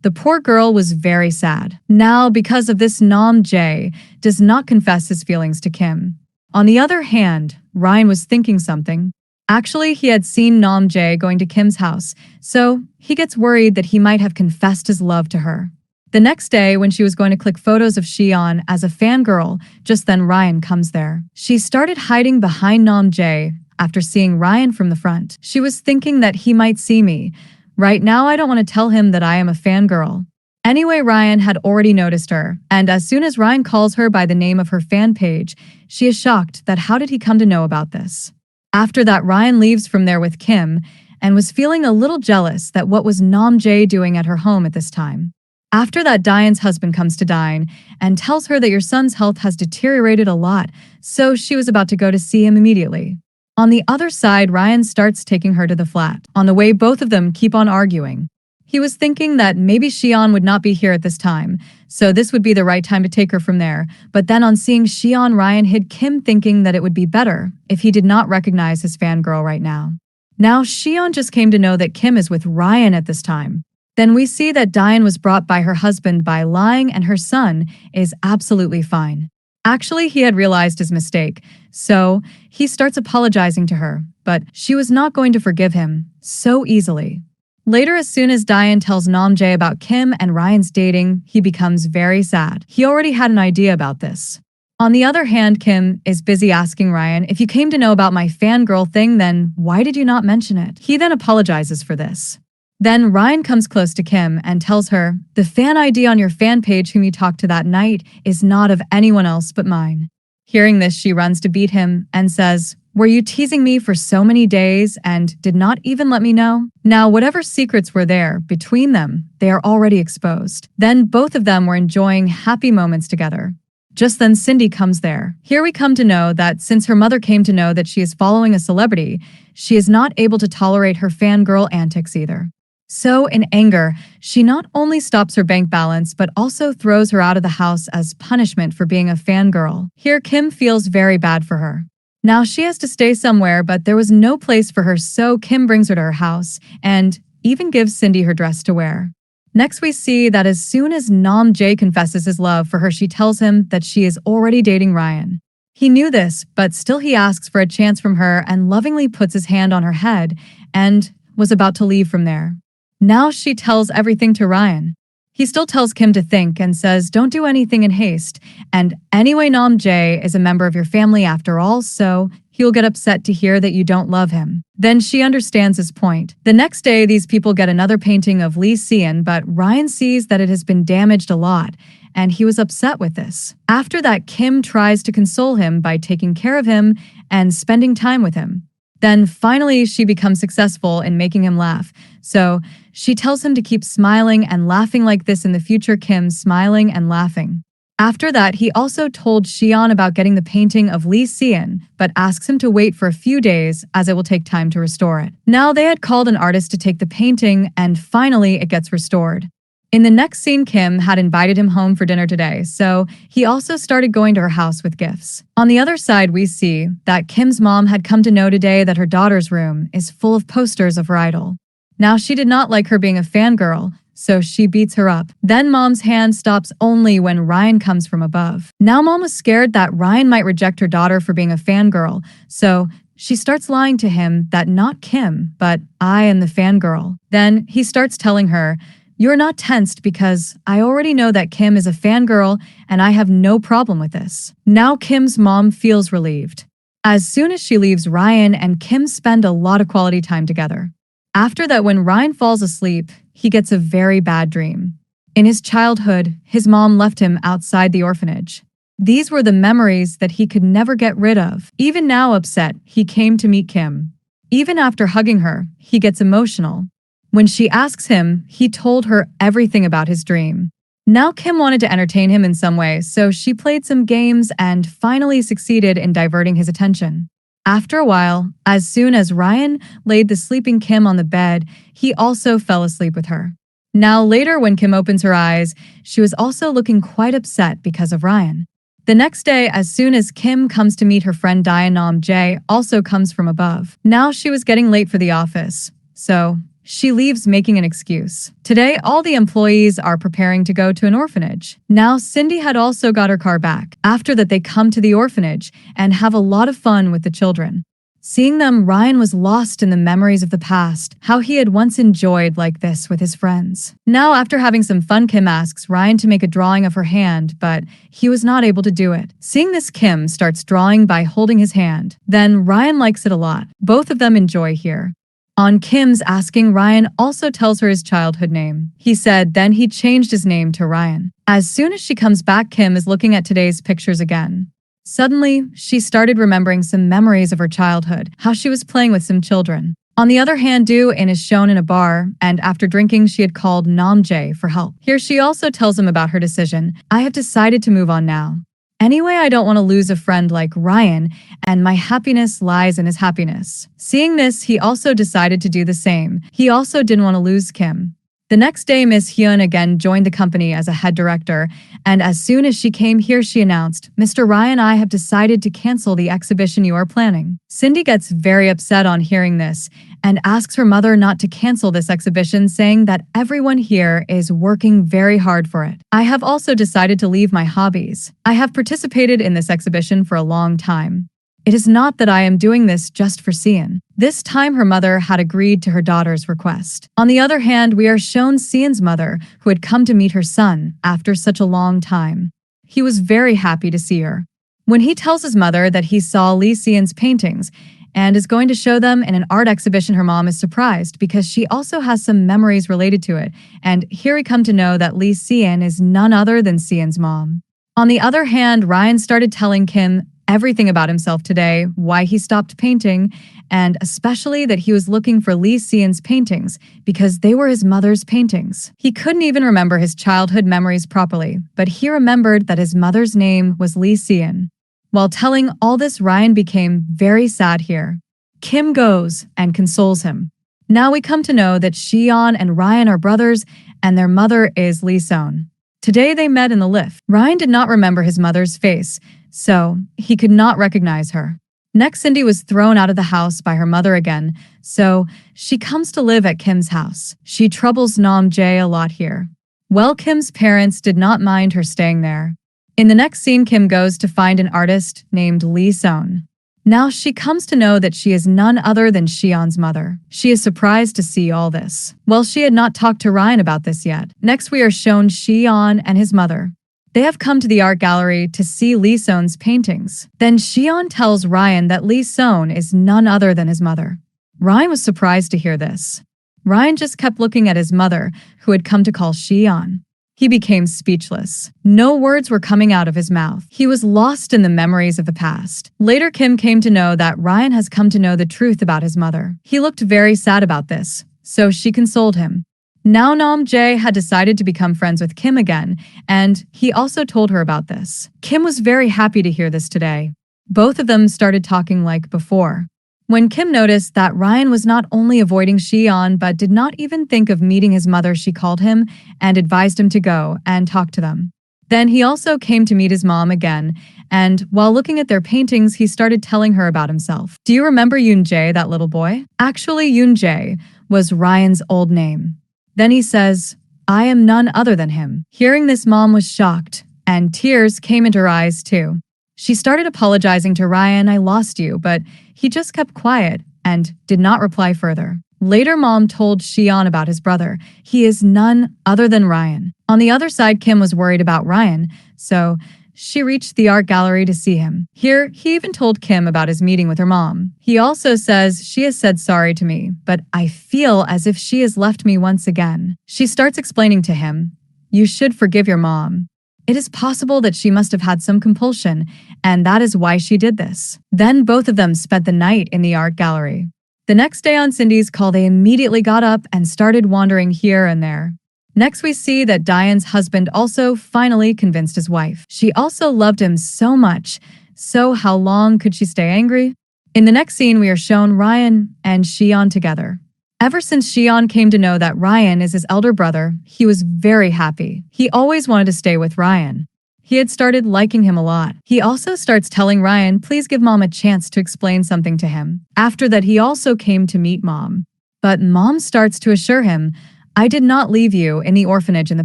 The poor girl was very sad. Now, because of this, Nam-jae does not confess his feelings to Kim. On the other hand, Ryan was thinking something. Actually, he had seen Nam-jae going to Kim's house, so he gets worried that he might have confessed his love to her. The next day, when she was going to click photos of Xian as a fangirl, just then Ryan comes there. She started hiding behind Nam-jae after seeing Ryan from the front. She was thinking that he might see me. Right now, I don't want to tell him that I am a fangirl. Anyway, Ryan had already noticed her, and as soon as Ryan calls her by the name of her fan page, she is shocked that how did he come to know about this? After that, Ryan leaves from there with Kim and was feeling a little jealous that what was Nam-jae doing at her home at this time. After that, Diane's husband comes to Diane and tells her that your son's health has deteriorated a lot, so she was about to go to see him immediately. On the other side, Ryan starts taking her to the flat. On the way, both of them keep on arguing. He was thinking that maybe Xian would not be here at this time, so this would be the right time to take her from there. But then on seeing Xian, Ryan hid Kim, thinking that it would be better if he did not recognize his fangirl right now. Now, Xian just came to know that Kim is with Ryan at this time. Then we see that Diane was brought by her husband by lying, and her son is absolutely fine. Actually, he had realized his mistake, so he starts apologizing to her, but she was not going to forgive him so easily. Later, as soon as Diane tells Nam-jae about Kim and Ryan's dating, he becomes very sad. He already had an idea about this. On the other hand, Kim is busy asking Ryan, if you came to know about my fangirl thing, then why did you not mention it? He then apologizes for this. Then Ryan comes close to Kim and tells her, the fan ID on your fan page whom you talked to that night is not of anyone else but mine. Hearing this, she runs to beat him and says, were you teasing me for so many days and did not even let me know? Now, whatever secrets were there between them, they are already exposed. Then both of them were enjoying happy moments together. Just then, Cindy comes there. Here we come to know that since her mother came to know that she is following a celebrity, she is not able to tolerate her fangirl antics either. So, in anger, she not only stops her bank balance, but also throws her out of the house as punishment for being a fangirl. Here, Kim feels very bad for her. Now, she has to stay somewhere, but there was no place for her, so Kim brings her to her house and even gives Cindy her dress to wear. Next, we see that as soon as Nam-jae confesses his love for her, she tells him that she is already dating Ryan. He knew this, but still he asks for a chance from her and lovingly puts his hand on her head and was about to leave from there. Now she tells everything to Ryan. He still tells Kim to think and says don't do anything in haste, and anyway Nam Jae is a member of your family after all, so he'll get upset to hear that you don't love him. Then she understands his point. The next day these people get another painting of Lee Seon, but Ryan sees that it has been damaged a lot, and he was upset with this. After that, Kim tries to console him by taking care of him and spending time with him. Then finally she becomes successful in making him laugh, so she tells him to keep smiling and laughing like this in the future. Kim smiling and laughing. After that, he also told Xian about getting the painting of Lee Seon, but asks him to wait for a few days as it will take time to restore it. Now they had called an artist to take the painting, and finally it gets restored. In the next scene, Kim had invited him home for dinner today, so he also started going to her house with gifts. On the other side, we see that Kim's mom had come to know today that her daughter's room is full of posters of her idol. Now she did not like her being a fangirl, so she beats her up. Then mom's hand stops only when Ryan comes from above. Now mom was scared that Ryan might reject her daughter for being a fangirl, so she starts lying to him that not Kim, but I am the fangirl. Then he starts telling her, "You're not tensed because I already know that Kim is a fangirl and I have no problem with this." Now Kim's mom feels relieved. As soon as she leaves, Ryan and Kim spend a lot of quality time together. After that, when Ryan falls asleep, he gets a very bad dream. In his childhood, his mom left him outside the orphanage. These were the memories that he could never get rid of. Even now upset, he came to meet Kim. Even after hugging her, he gets emotional. When she asks him, he told her everything about his dream. Now Kim wanted to entertain him in some way, so she played some games and finally succeeded in diverting his attention. After a while, as soon as Ryan laid the sleeping Kim on the bed, he also fell asleep with her. Now later when Kim opens her eyes, she was also looking quite upset because of Ryan. The next day, as soon as Kim comes to meet her friend Diane, Nam Jae also comes from above. Now she was getting late for the office, so she leaves making an excuse. Today, all the employees are preparing to go to an orphanage. Now, Cindy had also got her car back. After that, they come to the orphanage and have a lot of fun with the children. Seeing them, Ryan was lost in the memories of the past, how he had once enjoyed like this with his friends. Now, after having some fun, Kim asks Ryan to make a drawing of her hand, but he was not able to do it. Seeing this, Kim starts drawing by holding his hand. Then Ryan likes it a lot. Both of them enjoy here. On Kim's asking, Ryan also tells her his childhood name. He said then he changed his name to Ryan. As soon as she comes back, Kim is looking at today's pictures again. Suddenly, she started remembering some memories of her childhood, how she was playing with some children. On the other hand, Do-in is shown in a bar, and after drinking, she had called Nam Jae for help. Here she also tells him about her decision. "I have decided to move on now. Anyway, I don't want to lose a friend like Ryan, and my happiness lies in his happiness." Seeing this, he also decided to do the same. He also didn't want to lose Kim. The next day, Miss Hyun again joined the company as a head director, and as soon as she came here, she announced, "Mr. Ryan, I have decided to cancel the exhibition you are planning." Cindy gets very upset on hearing this and asks her mother not to cancel this exhibition, saying that everyone here is working very hard for it. "I have also decided to leave my hobbies. I have participated in this exhibition for a long time. It is not that I am doing this just for Seon." This time her mother had agreed to her daughter's request. On the other hand, we are shown Seon's mother, who had come to meet her son after such a long time. He was very happy to see her. When he tells his mother that he saw Lee Seon's paintings and is going to show them in an art exhibition, her mom is surprised because she also has some memories related to it, and here we come to know that Lee Seon is none other than Seon's mom. On the other hand, Ryan started telling Kim everything about himself today, why he stopped painting, and especially that he was looking for Lee Seon's paintings because they were his mother's paintings. He couldn't even remember his childhood memories properly, but he remembered that his mother's name was Lee Seon. While telling all this, Ryan became very sad here. Kim goes and consoles him. Now we come to know that Xian and Ryan are brothers and their mother is Lee Seon. Today they met in the lift. Ryan did not remember his mother's face, so he could not recognize her. Next, Cindy was thrown out of the house by her mother again, so she comes to live at Kim's house. She troubles Nam Jae a lot here. Well, Kim's parents did not mind her staying there. In the next scene, Kim goes to find an artist named Lee Seon. Now she comes to know that she is none other than Xian's mother. She is surprised to see all this. Well, she had not talked to Ryan about this yet. Next, we are shown Xian and his mother. They have come to the art gallery to see Li Son's paintings. Then Xian tells Ryan that Li Son is none other than his mother. Ryan was surprised to hear this. Ryan just kept looking at his mother, who had come to call Xian. He became speechless. No words were coming out of his mouth. He was lost in the memories of the past. Later, Kim came to know that Ryan has come to know the truth about his mother. He looked very sad about this, so she consoled him. Now Nam Jae had decided to become friends with Kim again, and he also told her about this. Kim was very happy to hear this today. Both of them started talking like before. When Kim noticed that Ryan was not only avoiding Xian but did not even think of meeting his mother, she called him and advised him to go and talk to them. Then he also came to meet his mom again, and while looking at their paintings, he started telling her about himself. Do you remember Yoon Jae, that little boy? Actually, Yoon Jae was Ryan's old name. Then he says, I am none other than him. Hearing this, Mom was shocked, and tears came into her eyes too. She started apologizing to Ryan, I lost you, but he just kept quiet and did not reply further. Later, Mom told Xian about his brother. He is none other than Ryan. On the other side, Kim was worried about Ryan, so she reached the art gallery to see him. Here, he even told Kim about his meeting with her mom. He also says, she has said sorry to me, but I feel as if she has left me once again. She starts explaining to him, you should forgive your mom. It is possible that she must have had some compulsion, and that is why she did this. Then both of them spent the night in the art gallery. The next day on Cindy's call, they immediately got up and started wandering here and there. Next, we see that Diane's husband also finally convinced his wife. She also loved him so much, so how long could she stay angry? In the next scene, we are shown Ryan and Xian together. Ever since Xian came to know that Ryan is his elder brother, he was very happy. He always wanted to stay with Ryan. He had started liking him a lot. He also starts telling Ryan, please give Mom a chance to explain something to him. After that, he also came to meet Mom. But Mom starts to assure him, I did not leave you in the orphanage in the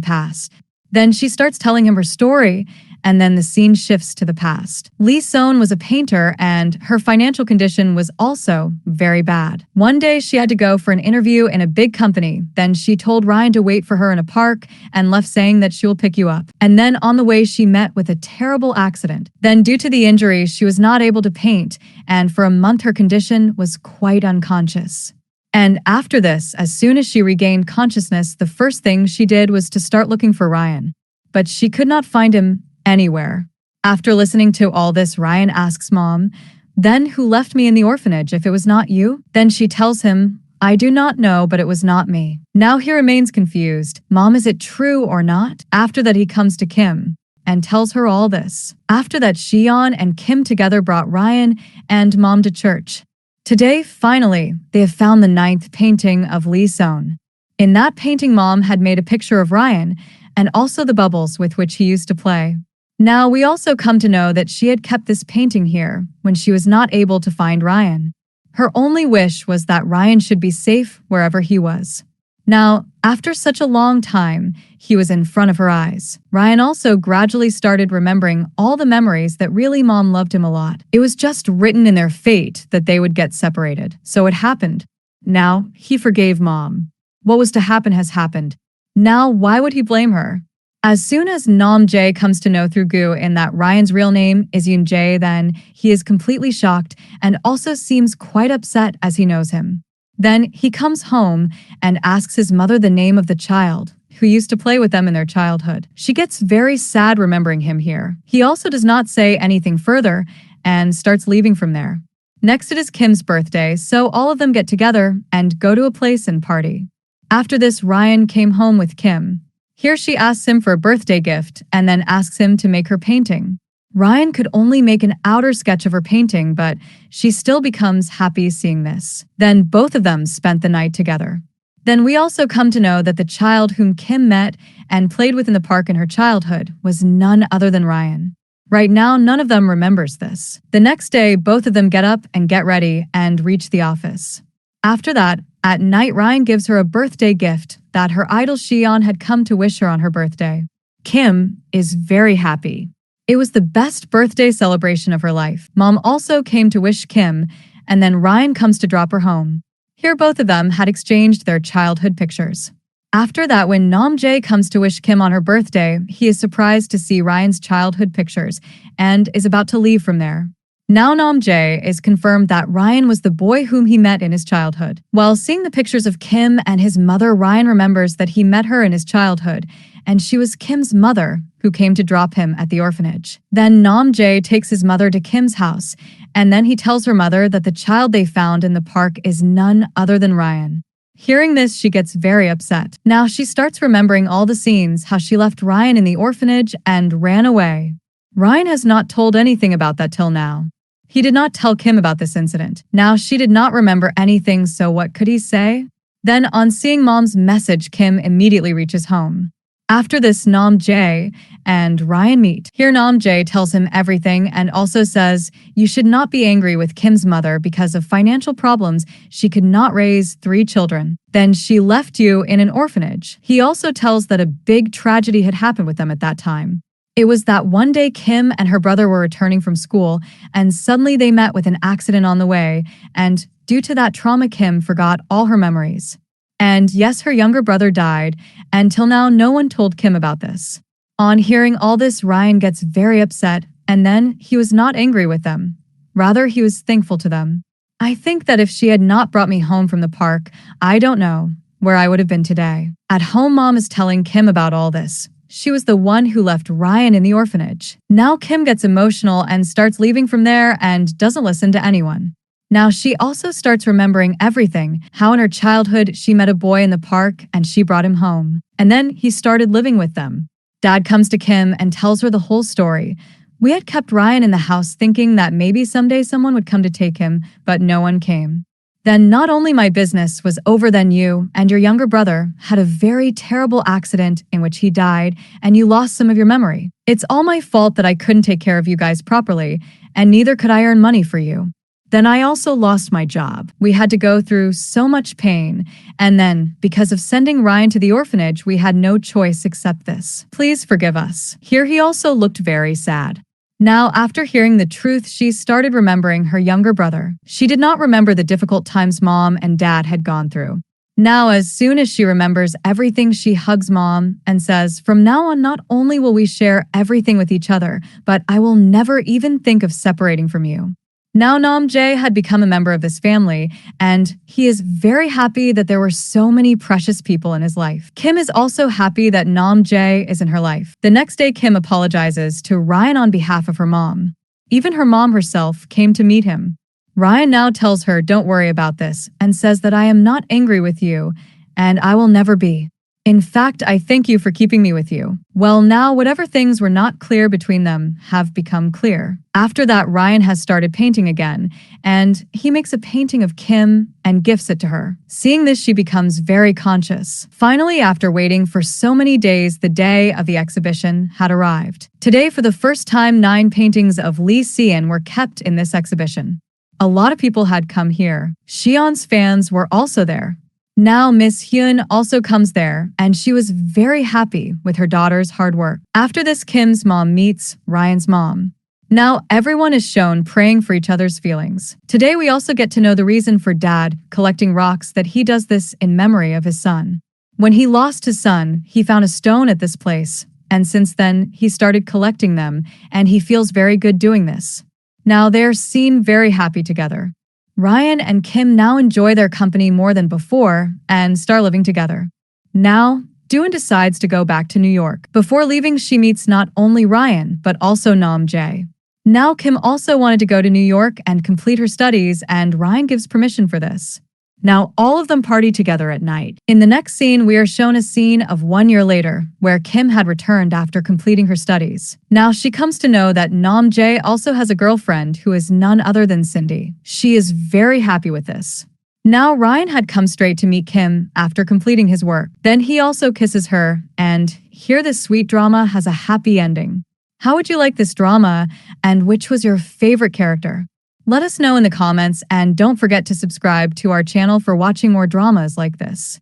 past. Then she starts telling him her story, and then the scene shifts to the past. Li Son was a painter, and her financial condition was also very bad. One day, she had to go for an interview in a big company. Then she told Ryan to wait for her in a park and left saying that she will pick you up. And then on the way, she met with a terrible accident. Then due to the injury, she was not able to paint, and for a month her condition was quite unconscious. And after this, as soon as she regained consciousness, the first thing she did was to start looking for Ryan. But she could not find him anywhere. After listening to all this, Ryan asks Mom, then who left me in the orphanage if it was not you? Then she tells him, I do not know, but it was not me. Now he remains confused. Mom, is it true or not? After that, he comes to Kim and tells her all this. After that, Xian and Kim together brought Ryan and Mom to church. Today, finally, they have found the 9th painting of Li Son. In that painting, Mom had made a picture of Ryan and also the bubbles with which he used to play. Now, we also come to know that she had kept this painting here when she was not able to find Ryan. Her only wish was that Ryan should be safe wherever he was. Now, after such a long time, he was in front of her eyes. Ryan also gradually started remembering all the memories that really Mom loved him a lot. It was just written in their fate that they would get separated. So it happened. Now, he forgave Mom. What was to happen has happened. Now, why would he blame her? As soon as Nam Jae comes to know through Gu in that Ryan's real name is Yoon Jae, then he is completely shocked and also seems quite upset as he knows him. Then he comes home and asks his mother the name of the child who used to play with them in their childhood. She gets very sad remembering him here. He also does not say anything further and starts leaving from there. Next, it is Kim's birthday, so all of them get together and go to a place and party. After this, Ryan came home with Kim. Here she asks him for a birthday gift and then asks him to make her painting. Ryan could only make an outer sketch of her painting, but she still becomes happy seeing this. Then both of them spent the night together. Then we also come to know that the child whom Kim met and played with in the park in her childhood was none other than Ryan. Right now, none of them remembers this. The next day, both of them get up and get ready and reach the office. After that, at night, Ryan gives her a birthday gift that her idol Xian had come to wish her on her birthday. Kim is very happy. It was the best birthday celebration of her life. Mom also came to wish Kim, and then Ryan comes to drop her home. Here both of them had exchanged their childhood pictures. After that, when Namjae comes to wish Kim on her birthday, he is surprised to see Ryan's childhood pictures and is about to leave from there. Now Namjae is confirmed that Ryan was the boy whom he met in his childhood. While seeing the pictures of Kim and his mother, Ryan remembers that he met her in his childhood, and she was Kim's mother who came to drop him at the orphanage. Then Namjae takes his mother to Kim's house, and then he tells her mother that the child they found in the park is none other than Ryan. Hearing this, she gets very upset. Now she starts remembering all the scenes, how she left Ryan in the orphanage and ran away. Ryan has not told anything about that till now. He did not tell Kim about this incident. Now she did not remember anything, so what could he say? Then on seeing Mom's message, Kim immediately reaches home. After this, Namjae and Ryan meet. Here Namjae tells him everything and also says, you should not be angry with Kim's mother because of financial problems. She could not raise 3 children. Then she left you in an orphanage. He also tells that a big tragedy had happened with them at that time. It was that one day Kim and her brother were returning from school and suddenly they met with an accident on the way, and due to that trauma, Kim forgot all her memories. And yes, her younger brother died, and till now no one told Kim about this. On hearing all this, Ryan gets very upset, and then he was not angry with them. Rather, he was thankful to them. I think that if she had not brought me home from the park, I don't know where I would have been today. At home, Mom is telling Kim about all this. She was the one who left Ryan in the orphanage. Now Kim gets emotional and starts leaving from there and doesn't listen to anyone. Now she also starts remembering everything, how in her childhood she met a boy in the park and she brought him home. And then he started living with them. Dad comes to Kim and tells her the whole story. We had kept Ryan in the house thinking that maybe someday someone would come to take him, but no one came. Then not only my business was over, then you and your younger brother had a very terrible accident in which he died and you lost some of your memory. It's all my fault that I couldn't take care of you guys properly, and neither could I earn money for you. Then I also lost my job. We had to go through so much pain, and then, because of sending Ryan to the orphanage, we had no choice except this. Please forgive us. Here he also looked very sad. Now, after hearing the truth, she started remembering her younger brother. She did not remember the difficult times Mom and Dad had gone through. Now, as soon as she remembers everything, she hugs Mom and says, from now on, not only will we share everything with each other, but I will never even think of separating from you. Now Namjae had become a member of this family, and he is very happy that there were so many precious people in his life. Kim is also happy that Namjae is in her life. The next day, Kim apologizes to Ryan on behalf of her mom. Even her mom herself came to meet him. Ryan now tells her, don't worry about this, and says that I am not angry with you, and I will never be. In fact, I thank you for keeping me with you. Well, now whatever things were not clear between them have become clear. After that, Ryan has started painting again, and he makes a painting of Kim and gifts it to her. Seeing this, she becomes very conscious. Finally, after waiting for so many days, the day of the exhibition had arrived. Today, for the first time, 9 paintings of Lee Seon were kept in this exhibition. A lot of people had come here. Xi'an's fans were also there. Now Miss Hyun also comes there, and she was very happy with her daughter's hard work. After this, Kim's mom meets Ryan's mom. Now everyone is shown praying for each other's feelings. Today we also get to know the reason for Dad collecting rocks, that he does this in memory of his son. When he lost his son, he found a stone at this place, and since then he started collecting them, and he feels very good doing this. Now they're seen very happy together. Ryan and Kim now enjoy their company more than before and start living together. Now, Doon decides to go back to New York. Before leaving, she meets not only Ryan, but also Namjae. Now, Kim also wanted to go to New York and complete her studies, and Ryan gives permission for this. Now, all of them party together at night. In the next scene, we are shown a scene of 1 year later, where Kim had returned after completing her studies. Now, she comes to know that Namjae also has a girlfriend who is none other than Cindy. She is very happy with this. Now, Ryan had come straight to meet Kim after completing his work. Then he also kisses her, and here this sweet drama has a happy ending. How would you like this drama, and which was your favorite character? Let us know in the comments, and don't forget to subscribe to our channel for watching more dramas like this.